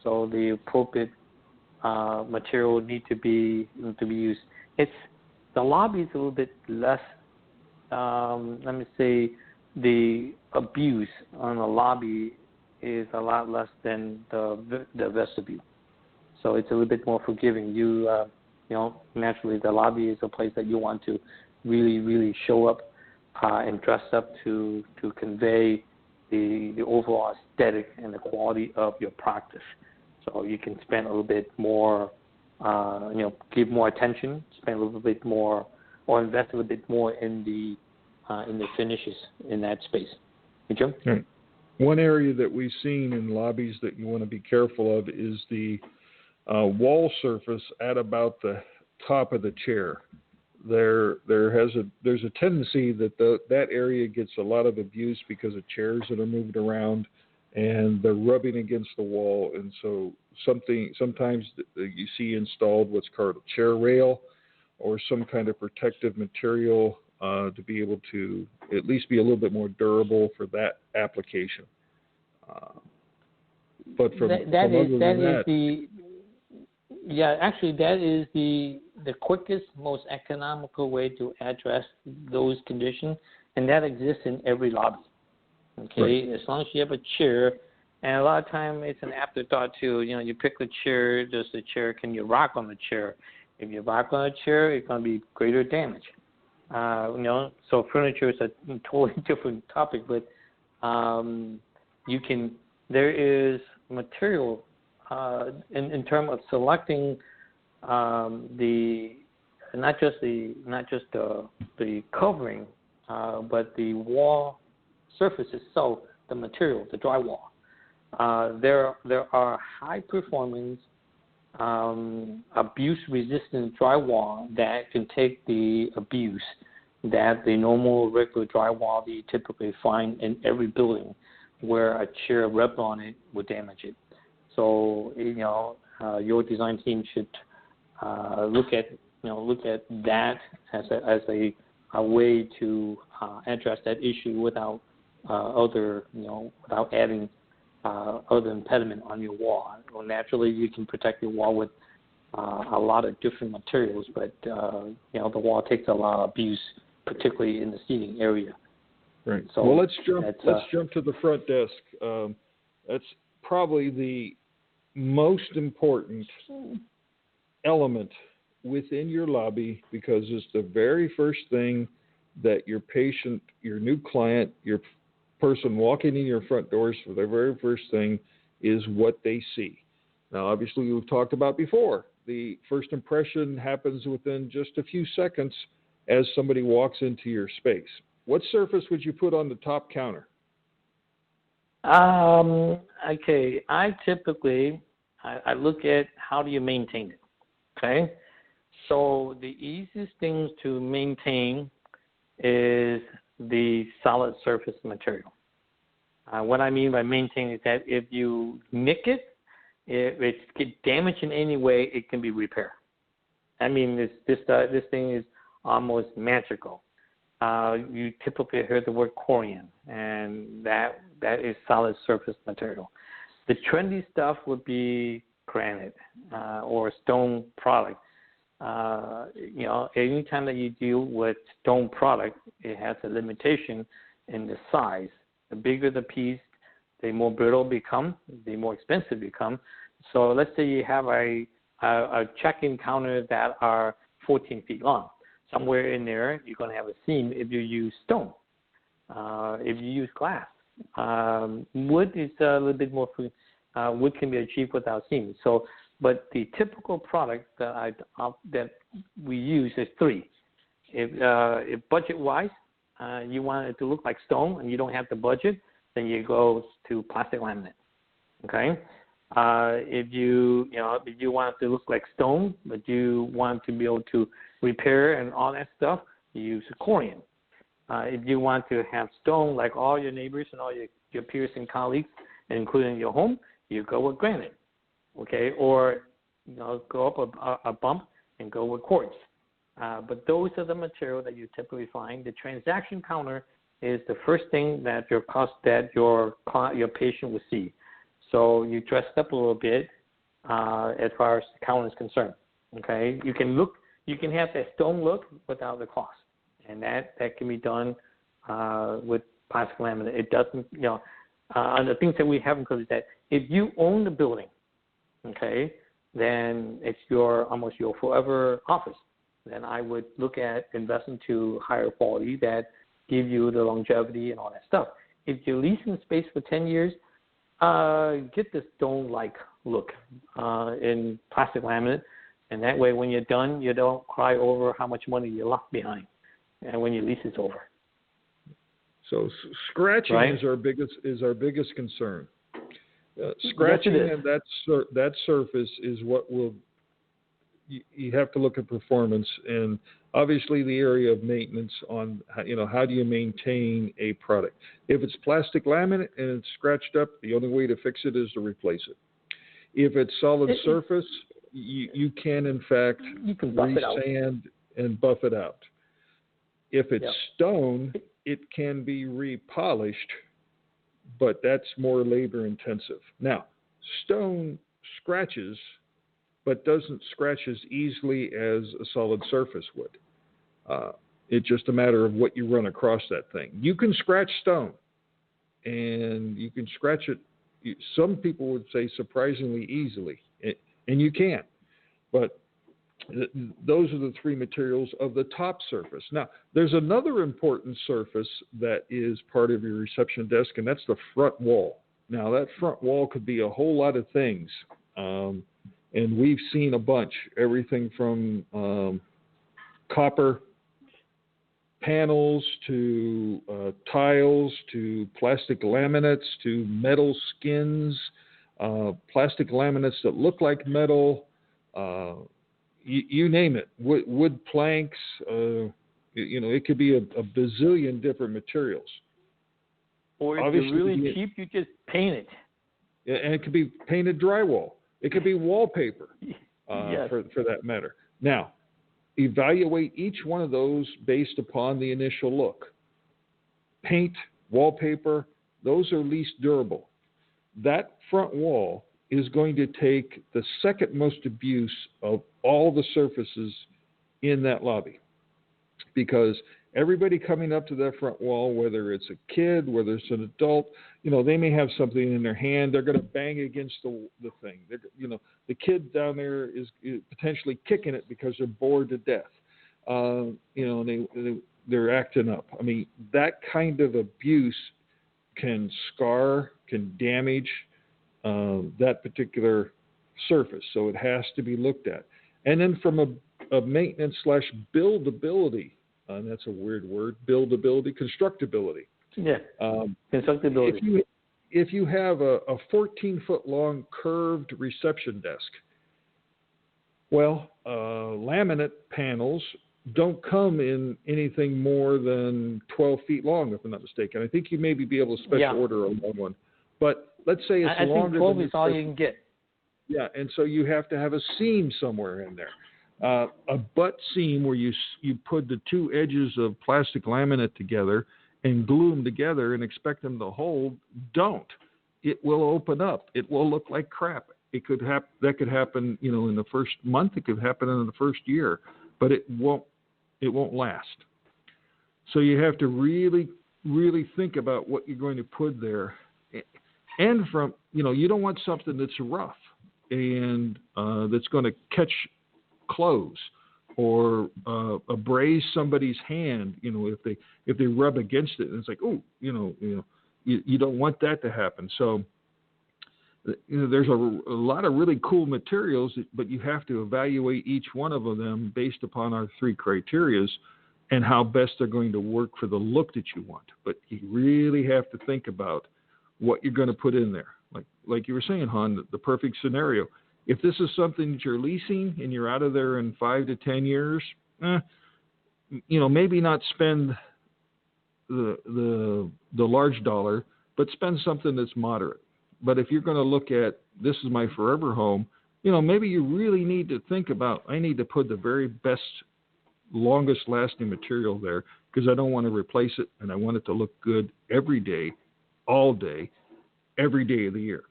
So the appropriate material need to be used. The lobby is a little bit less. Let me say, the abuse on the lobby is a lot less than the vestibule. So it's a little bit more forgiving. Naturally, the lobby is a place that you want to really, really show up and dress up to convey the overall aesthetic and the quality of your practice. So you can spend a little bit more, give more attention, spend a little bit more, or invest a little bit more in the finishes in that space. Hey, Jim? Right. One area that we've seen in lobbies that you want to be careful of is the wall surface at about the top of the chair. There's a tendency that area gets a lot of abuse because of chairs that are moved around and they're rubbing against the wall, and so sometimes you see installed what's called a chair rail or some kind of protective material to be able to at least be a little bit more durable for that application. But that is the quickest, most economical way to address those conditions, and that exists in every lobby. Okay, right. As long as you have a chair, and a lot of time it's an afterthought too. You pick the chair. Does the chair? Can you rock on the chair? If you rock on a chair, it's going to be greater damage. So furniture is a totally different topic, but there is material in terms of selecting not just the covering, but the wall surface itself, the material, the drywall. There are high performance abuse-resistant drywall that can take the abuse that the normal regular drywall that you typically find in every building where a chair rubbed on it would damage it. So your design team should look at that as a way to address that issue without without adding other impediment on your wall. Well, naturally, you can protect your wall with a lot of different materials, but the wall takes a lot of abuse, particularly in the seating area. Right. So well, let's jump to the front desk. That's probably the most important element within your lobby because it's the very first thing that your patient, your new client, your person walking in your front doors for their very first thing is what they see. Now, obviously, we've talked about before. The first impression happens within just a few seconds as somebody walks into your space. What surface would you put on the top counter? Okay, I typically look at how do you maintain it. Okay, so the easiest things to maintain is the solid surface material. What I mean by maintain is that if you nick it, if it gets damaged in any way, it can be repaired. I mean, this thing is almost magical. You typically hear the word corian, and that is solid surface material. The trendy stuff would be granite or stone product. Anytime that you deal with stone product, it has a limitation in the size. The bigger the piece, the more brittle it become, the more expensive it become. So let's say you have a check-in counter that are 14 feet long. Somewhere in there, you're going to have a seam if you use stone. If you use glass, wood is a little bit more. Wood can be achieved without seams. So, but the typical product that we use is 3. If budget-wise, you want it to look like stone and you don't have the budget, then you go to plastic laminate. Okay. If you want it to look like stone, but you want to be able to repair and all that stuff, you use a corian. If you want to have stone like all your neighbors and all your peers and colleagues, including your home, you go with granite, okay? Or, go up a bump and go with quartz. But those are the material that you typically find. The transaction counter is the first thing that your patient will see. So you dress it up a little bit as far as the counter is concerned, okay? You can have that stone look without the cost, and that can be done with plastic laminate. It doesn't, and the things that we have included is that if you own the building, okay, then it's almost your forever office. Then I would look at investing to higher quality that give you the longevity and all that stuff. If you're leasing space for 10 years, get the stone-like look in plastic laminate, and that way when you're done, you don't cry over how much money you left behind and when your lease is over. So scratching right? is our biggest concern. Scratching and that surface is what will. You have to look at performance, and obviously the area of maintenance on how do you maintain a product. If it's plastic laminate and it's scratched up, the only way to fix it is to replace it. If it's solid surface, you can in fact resand and buff it out. If it's stone, it can be repolished, but that's more labor intensive. Now, stone scratches, but doesn't scratch as easily as a solid surface would. It's just a matter of what you run across that thing. You can scratch stone, and you can scratch it, some people would say surprisingly easily, and you can. But those are the three materials of the top surface. Now, there's another important surface that is part of your reception desk, and that's the front wall. Now, that front wall could be a whole lot of things. And we've seen a bunch, everything from copper panels to tiles to plastic laminates to metal skins, plastic laminates that look like metal, you name it, wood planks, it could be a bazillion different materials. Or if you're really cheap, you just paint it. And it could be painted drywall. It could be wallpaper, for that matter. Now, evaluate each one of those based upon the initial look. Paint, wallpaper, those are least durable. That front wall is going to take the second most abuse of all the surfaces in that lobby, because everybody coming up to that front wall, whether it's a kid, whether it's an adult, they may have something in their hand. They're going to bang against the thing. The kid down there is potentially kicking it because they're bored to death. They're acting up. I mean, that kind of abuse can scar, can damage that particular surface. So it has to be looked at. And then from a maintenance / buildability, and that's a weird word, buildability, constructability. Yeah, constructability. If you have a 14-foot long curved reception desk, well, laminate panels don't come in anything more than 12 feet long, if I'm not mistaken. I think you maybe be able to special order a long one. But let's say it's longer. I think 12 is all you can get. Yeah, and so you have to have a seam somewhere in there. A butt seam where you put the two edges of plastic laminate together and glue them together and expect them to hold. Don't. It will open up. It will look like crap. It could happen. That could happen, in the first month. It could happen in the first year, but it won't last. So you have to really, really think about what you're going to put there, and you don't want something that's rough and that's going to catch clothes or abrase somebody's hand, if they rub against it, and it's like, you don't want that to happen. So there's a lot of really cool materials, but you have to evaluate each one of them based upon our three criterias and how best they're going to work for the look that you want. But you really have to think about what you're going to put in there. Like you were saying, Han, the perfect scenario. If this is something that you're leasing and you're out of there in 5 to 10 years, maybe not spend the large dollar, but spend something that's moderate. But if you're going to look at, this is my forever home, maybe you really need to think about, I need to put the very best, longest lasting material there because I don't want to replace it and I want it to look good every day, all day, every day of the year.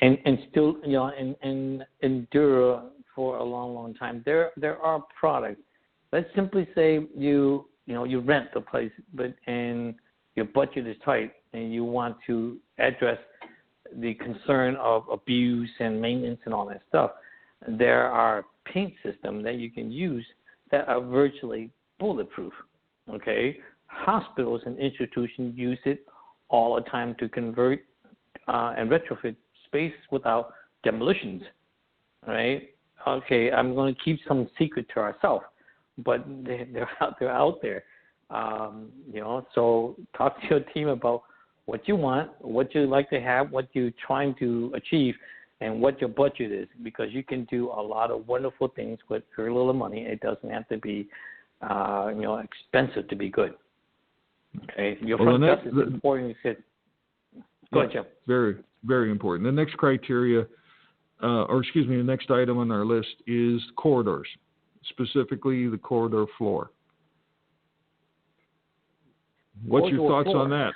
And still, and endure for a long, long time. There are products. Let's simply say you rent the place, and your budget is tight, and you want to address the concern of abuse and maintenance and all that stuff. There are paint systems that you can use that are virtually bulletproof. Okay, hospitals and institutions use it all the time to convert and retrofit space without demolitions. Right? Okay, I'm going to keep some secret to ourselves, but they're out there. So talk to your team about what you want, what you like to have, what you're trying to achieve, and what your budget is, because you can do a lot of wonderful things with very little money. It doesn't have to be, expensive to be good. Okay, your front desk is important. Go ahead, Jim. Very, very important. The next criteria, the next item on our list is corridors, specifically the corridor floor. What's your thoughts on that?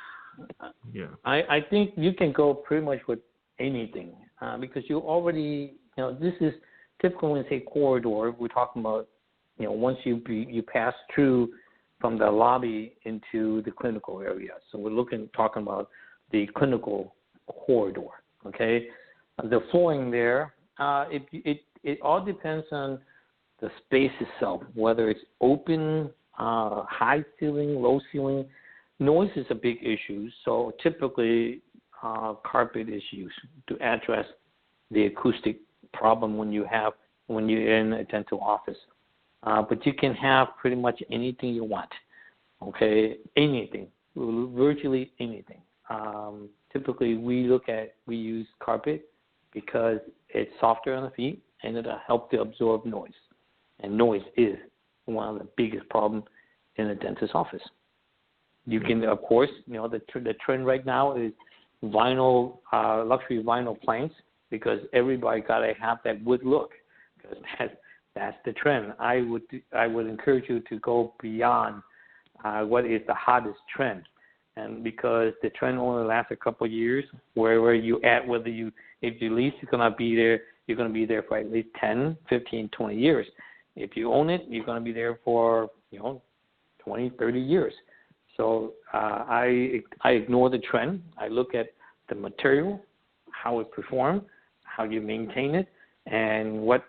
Yeah, I think you can go pretty much with anything because you already, this is typical when we say corridor. We're talking about, once you pass through from the lobby into the clinical area. So we're talking about the clinical corridor. Okay, the flooring there, it all depends on the space itself, whether it's open, high ceiling, low ceiling. Noise is a big issue, so typically carpet is used to address the acoustic problem when you're in a dental office. But you can have pretty much anything you want, okay? Anything, virtually anything. Typically, we use carpet because it's softer on the feet and it'll help to absorb noise. And noise is one of the biggest problems in a dentist's office. You can, of course, the trend right now is vinyl, luxury vinyl planks, because everybody got to have that wood look, because that's the trend. I would encourage you to go beyond what is the hottest trend, and because the trend only lasts a couple of years, wherever you at, if you lease, you're going to be there for at least 10, 15, 20 years. If you own it, you're going to be there for 20, 30 years. So I ignore the trend. I look at the material, how it performs, how you maintain it, and what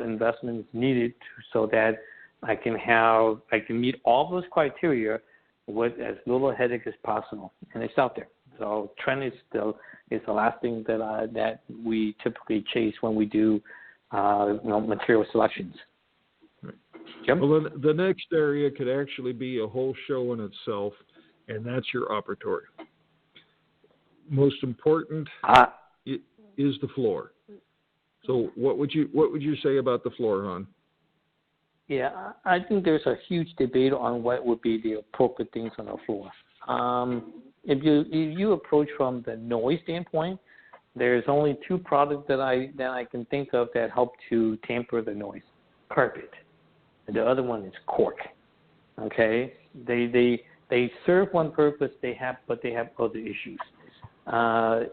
investment is needed so that I can meet all those criteria with as little headache as possible, and it's out there. So trend is the last thing that we typically chase when we do material selections. Jim? Well, the next area could actually be a whole show in itself, and that's your operatory. Most important is the floor. So what would you say about the floor, Ron? Yeah, I think there's a huge debate on what would be the appropriate things on the floor. If you approach from the noise standpoint, there's only two products that I can think of that help to tamper the noise: carpet. The other one is cork. Okay, they serve one purpose. But they have other issues.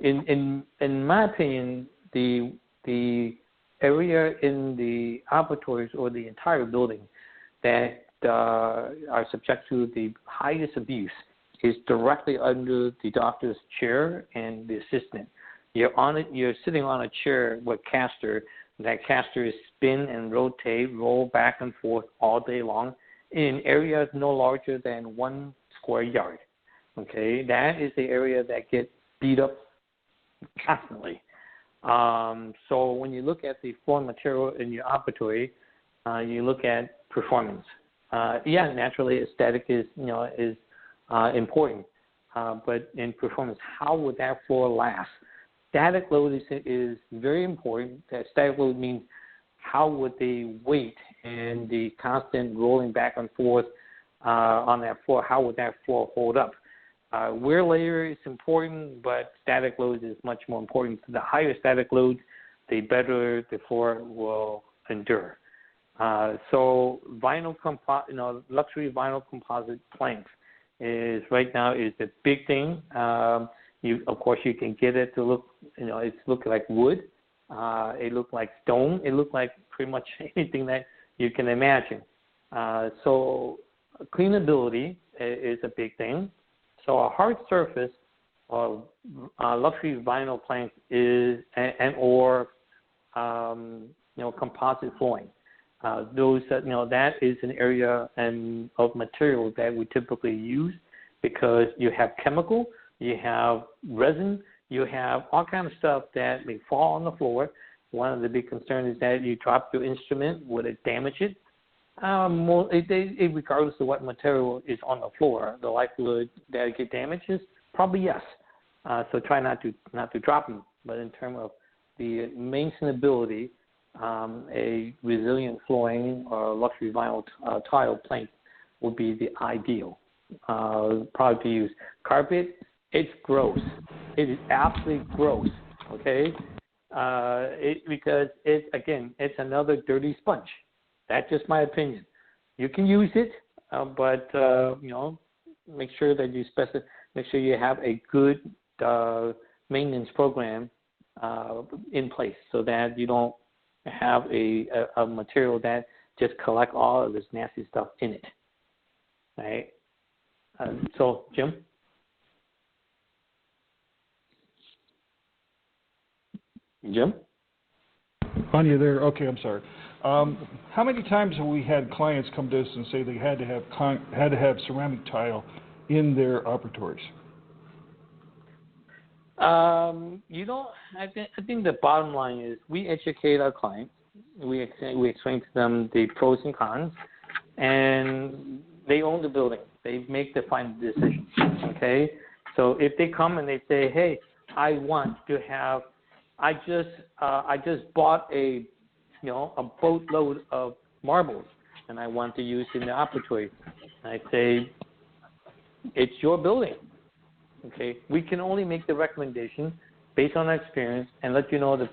In my opinion, the area in the operatories or the entire building that are subject to the highest abuse is directly under the doctor's chair and the assistant. You're sitting on a chair with caster. That caster is spin and roll back and forth all day long in areas no larger than 1 square yard. Okay, that is the area that gets beat up constantly. So when you look at the floor material in your operatory, you look at performance. Naturally, aesthetic is important, but in performance, how would that floor last? Static load is very important. That static load means how would the weight and the constant rolling back and forth on that floor, how would that floor hold up? Wear layer is important, but static load is much more important. The higher static load, the better the floor will endure. So luxury vinyl composite planks is right now is the big thing. Of course, you can get it to look, it's look like wood. It look like stone. It look like pretty much anything that you can imagine. So cleanability is a big thing. So a hard surface of luxury vinyl planks is or composite flooring. That is an area of material that we typically use because you have chemical, you have resin, you have all kinds of stuff that may fall on the floor. One of the big concerns is that you drop your instrument, would it damage it? Regardless of what material is on the floor, the likelihood that it get damaged is probably yes. So try not to drop them. But in terms of the maintenance, a resilient flooring or luxury vinyl tile plank would be the ideal product to use. Carpet, it's gross. It is absolutely gross. Okay, because it's another dirty sponge. That's just my opinion. You can use it, but make sure that make sure you have a good maintenance program in place so that you don't have a material that just collect all of this nasty stuff in it. Right? So, Jim? Jim? On you there? Okay, I'm sorry. How many times have we had clients come to us and say they had to have ceramic tile in their operatories? I think the bottom line is we educate our clients. We explain to them the pros and cons, and they own the building. They make the final decision. Okay, so if they come and they say, "Hey, I want to have," I just bought a boatload of marbles, and I want to use it in the operatory. I say, it's your building. Okay, we can only make the recommendation based on our experience and let you know the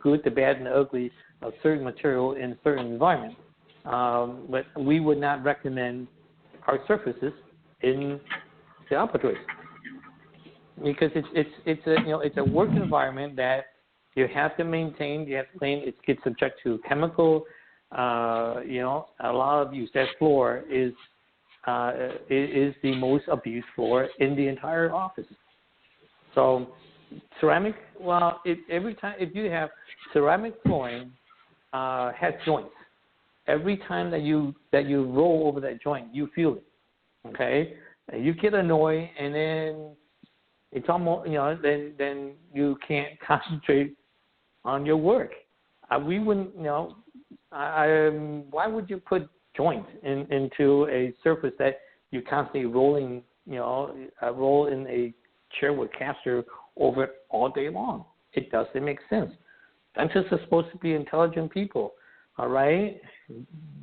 good, the bad, and the ugly of certain material in certain environments. But we would not recommend our surfaces in the operatories because it's a work environment that you have to maintain. You have to clean. It gets subject to chemical. A lot of use. That floor is the most abused floor in the entire office. So ceramic, every time if you have ceramic flooring has joints. Every time that you roll over that joint, you feel it. Okay, and you get annoyed, and then it's almost then you can't concentrate on your work. We wouldn't why would you put joint into a surface that you're constantly rolling, roll in a chair with caster over it all day long? It doesn't make sense. Dentists are supposed to be intelligent people, all right?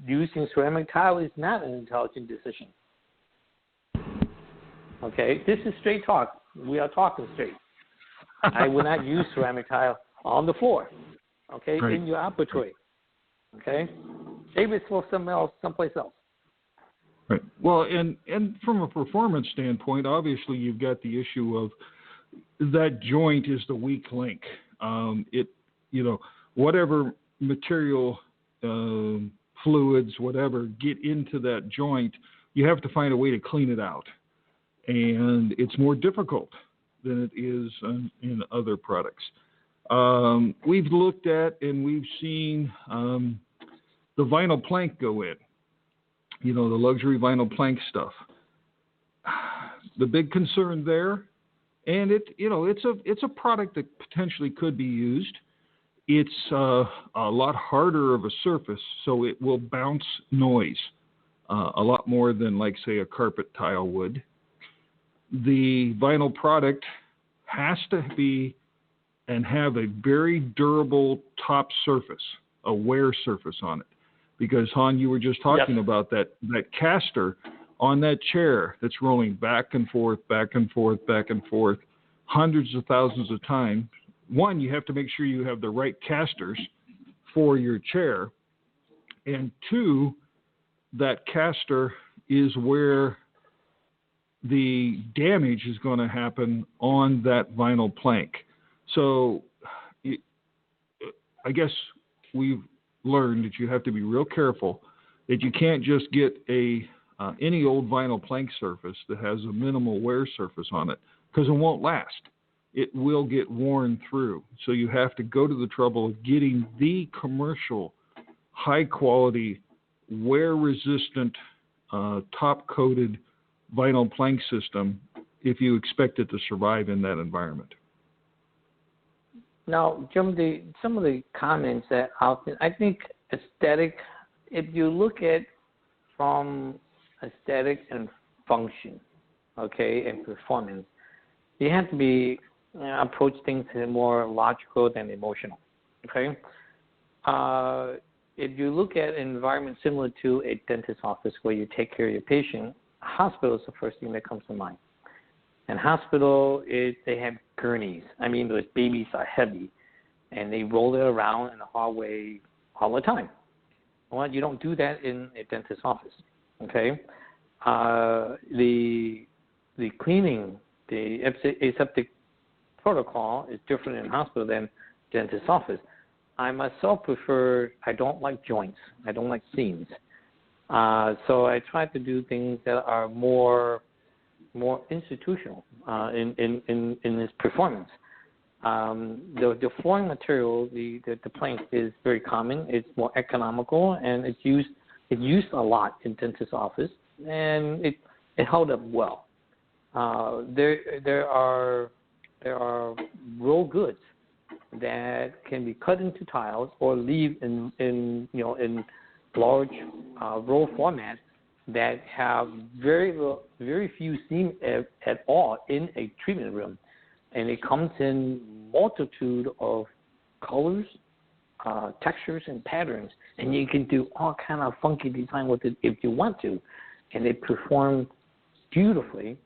Using ceramic tile is not an intelligent decision. Okay, this is straight talk. We are talking straight. I would not use ceramic tile on the floor, okay, right, in your operatory. Okay, maybe it's for someplace else. Right. Well, and from a performance standpoint, obviously you've got the issue of that joint is the weak link. Whatever material, fluids, whatever, get into that joint, you have to find a way to clean it out. And it's more difficult than it is in other products. We've looked at and we've seen the vinyl plank go in, the luxury vinyl plank stuff. The big concern there, and it's a product that potentially could be used. It's a lot harder of a surface, so it will bounce noise a lot more than, like, say, a carpet tile would. The vinyl product has to be and have a very durable top surface, a wear surface on it. Because, Han, you were just talking about that caster on that chair that's rolling back and forth, back and forth, back and forth, hundreds of thousands of times. One, you have to make sure you have the right casters for your chair. And two, that caster is where the damage is going to happen on that vinyl plank. So I guess we've learned that you have to be real careful, that you can't just get any old vinyl plank surface that has a minimal wear surface on it, because it won't last. It will get worn through. So you have to go to the trouble of getting the commercial, high-quality, wear-resistant, top-coated vinyl plank system if you expect it to survive in that environment. Now, Jim, some of the comments that I think aesthetic, if you look at from aesthetic and function, okay, and performance, you have to be approach things more logical than emotional, okay? If you look at an environment similar to a dentist's office where you take care of your patient, hospital is the first thing that comes to mind. And hospital they have gurneys. I mean, those babies are heavy, and they roll it around in the hallway all the time. Well, you don't do that in a dentist's office, okay? The cleaning, the aseptic protocol is different in hospital than dentist's office. I myself I don't like joints. I don't like seams. So I try to do things that are more institutional in this performance. The flooring material, the plank is very common. It's more economical, and it's used a lot in dentist's office, and it held up well. There are roll goods that can be cut into tiles or leave in large roll formats that have very few seam at all in a treatment room, and it comes in multitude of colors, textures, and patterns, and you can do all kind of funky design with it if you want to, and they perform beautifully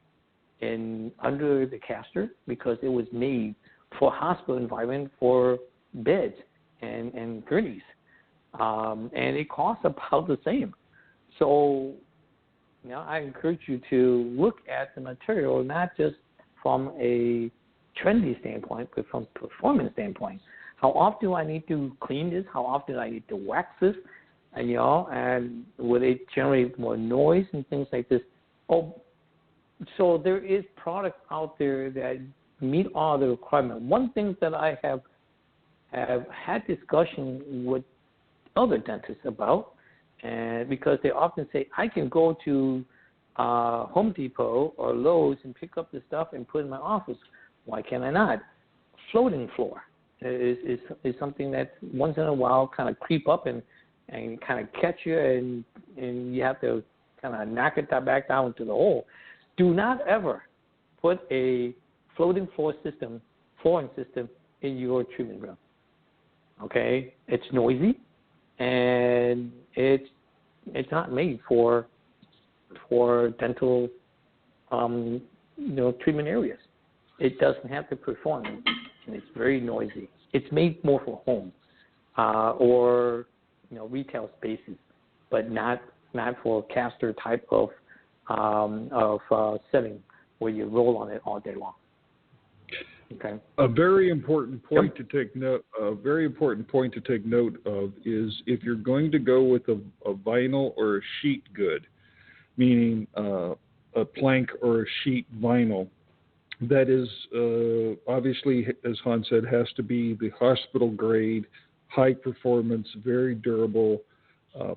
under the caster because it was made for hospital environment for beds and gurneys, and it costs about the same. So, I encourage you to look at the material not just from a trendy standpoint, but from a performance standpoint. How often do I need to clean this? How often do I need to wax this? And will it generate more noise and things like this? So there is products out there that meet all the requirements. One thing that I have had discussion with other dentists about, and because they often say, I can go to Home Depot or Lowe's and pick up the stuff and put it in my office. Why can I not? Floating floor is something that once in a while kind of creep up and kind of catch you, and you have to kind of knock it back down into the hole. Do not ever put a floating flooring system in your treatment room. Okay? It's noisy, and it's not made for dental treatment areas. It doesn't have the performance, and it's very noisy. It's made more for home or retail spaces, but not for caster type of setting where you roll on it all day long. Okay. A very important point to take note. A very important point to take note of is if you're going to go with a vinyl or a sheet good, meaning a plank or a sheet vinyl, that is obviously, as Han said, has to be the hospital grade, high performance, very durable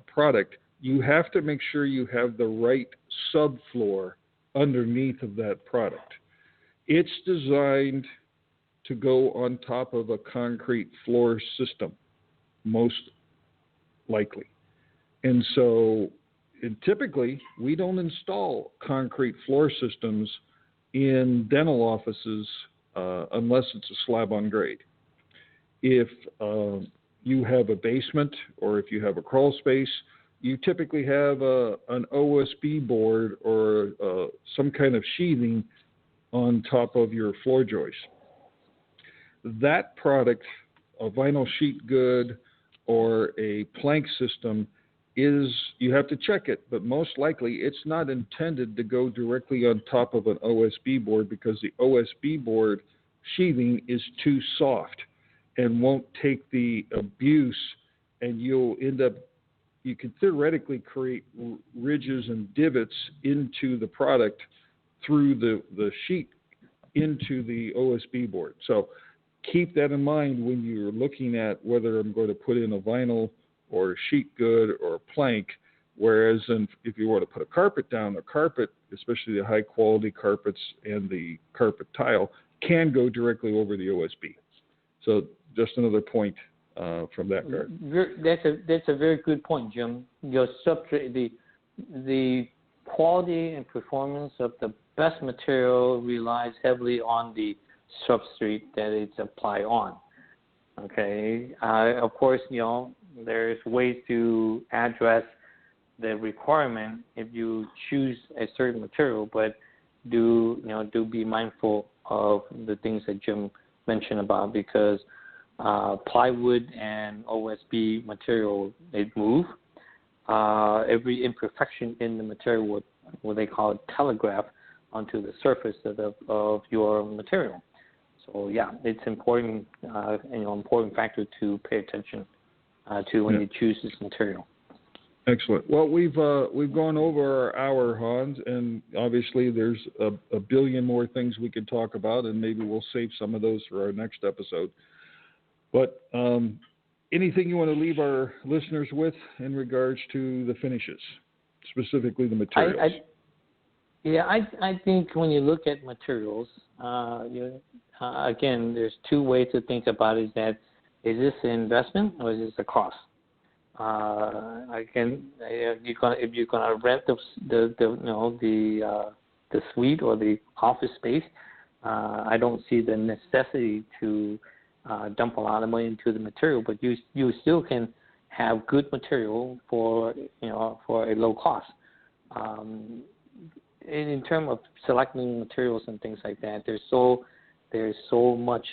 product. You have to make sure you have the right subfloor underneath of that product. It's designed to go on top of a concrete floor system, most likely. And so typically we don't install concrete floor systems in dental offices unless it's a slab on grade. If you have a basement or if you have a crawl space, you typically have an OSB board or some kind of sheathing on top of your floor joist. That product, a vinyl sheet good or a plank system, you have to check it, but most likely it's not intended to go directly on top of an OSB board because the OSB board sheathing is too soft and won't take the abuse, and you can theoretically create ridges and divots into the product through the sheet into the OSB board. So keep that in mind when you're looking at whether I'm going to put in a vinyl or a sheet good or a plank, whereas if you were to put a carpet down, a carpet, especially the high quality carpets and the carpet tile, can go directly over the OSB. So just another point from that regard. That's a very good point, Jim. Your substrate, the quality and performance of the best material relies heavily on the substrate that it's applied on. Okay. Of course, there's ways to address the requirement if you choose a certain material, but do be mindful of the things that Jim mentioned about, because plywood and OSB material, they move. Every imperfection in the material, what they call it, telegraph onto the surface of your material. So yeah, it's important, important factor to pay attention to when you choose this material. Excellent. Well, we've gone over our hour, Hans, and obviously there's a billion more things we could talk about, and maybe we'll save some of those for our next episode. But anything you want to leave our listeners with in regards to the finishes, specifically the materials? I think when you look at materials, again, there's two ways to think about it. That is this an investment or is this a cost? Again, if you're gonna rent the suite or the office space, I don't see the necessity to dump a lot of money into the material, but you still can have good material for a low cost. In terms of selecting materials and things like that, there's so much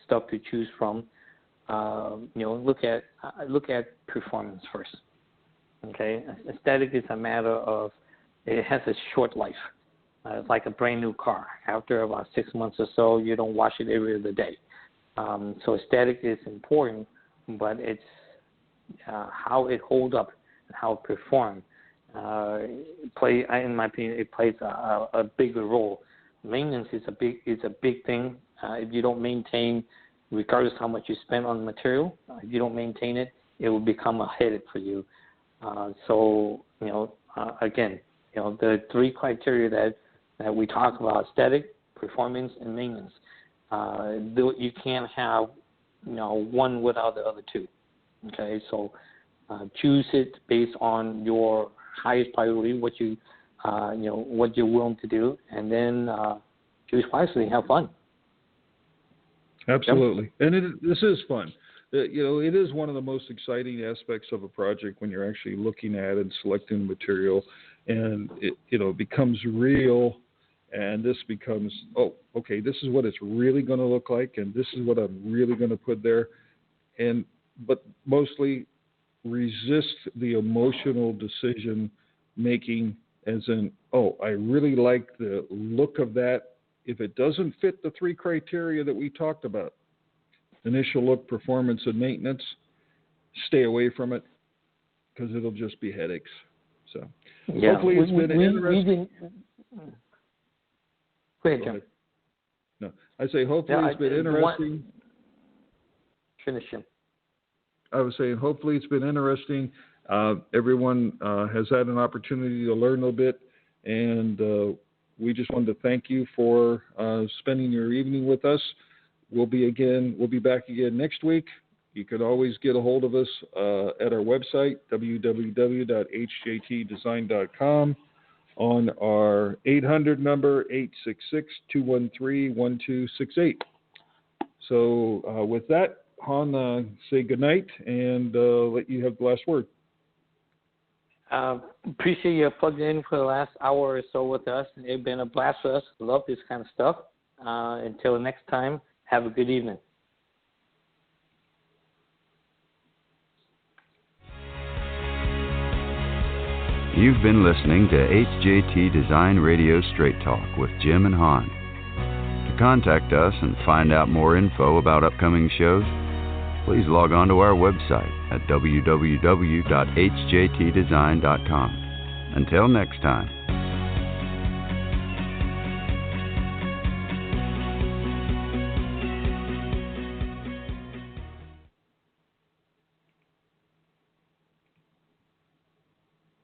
stuff to choose from. Look at performance first. Okay, aesthetic is a matter of, it has a short life. It's like a brand new car. After about 6 months or so, you don't wash it every other day. So aesthetic is important, but it's how it holds up and how it performs. In my opinion, it plays a bigger role. Maintenance is a big thing. If you don't maintain, regardless of how much you spend on the material, if you don't maintain it, it will become a headache for you. Again, the three criteria that we talk about: aesthetic, performance, and maintenance. You can't have one without the other two. Okay, so choose it based on your highest priority, what you're willing to do, and then choose wisely. Have fun. Absolutely, and this is fun. It is one of the most exciting aspects of a project when you're actually looking at and selecting material, and it becomes real, and this becomes, this is what it's really going to look like, and this is what I'm really going to put there, but mostly resist the emotional decision making, as in, I really like the look of that. If it doesn't fit the three criteria that we talked about, initial look, performance, and maintenance, stay away from it, because it'll just be headaches. So hopefully it's been interesting. Go ahead, Jim. No, I say hopefully it's been interesting. Finish him. I was saying hopefully it's been interesting. Everyone has had an opportunity to learn a little bit, and we just wanted to thank you for spending your evening with us. We'll be back again next week. You can always get a hold of us at our website, www.hjtdesign.com, on our 800 number, 866-213-1268. So with that, Han say goodnight and let you have the last word. Appreciate you plugging in for the last hour or so with us. It's been a blast for us. Love this kind of stuff. Until next time, have a good evening. You've been listening to HJT Design Radio Straight Talk with Jim and Han. To contact us and find out more info about upcoming shows, please log on to our website at www.hjtdesign.com. Until next time.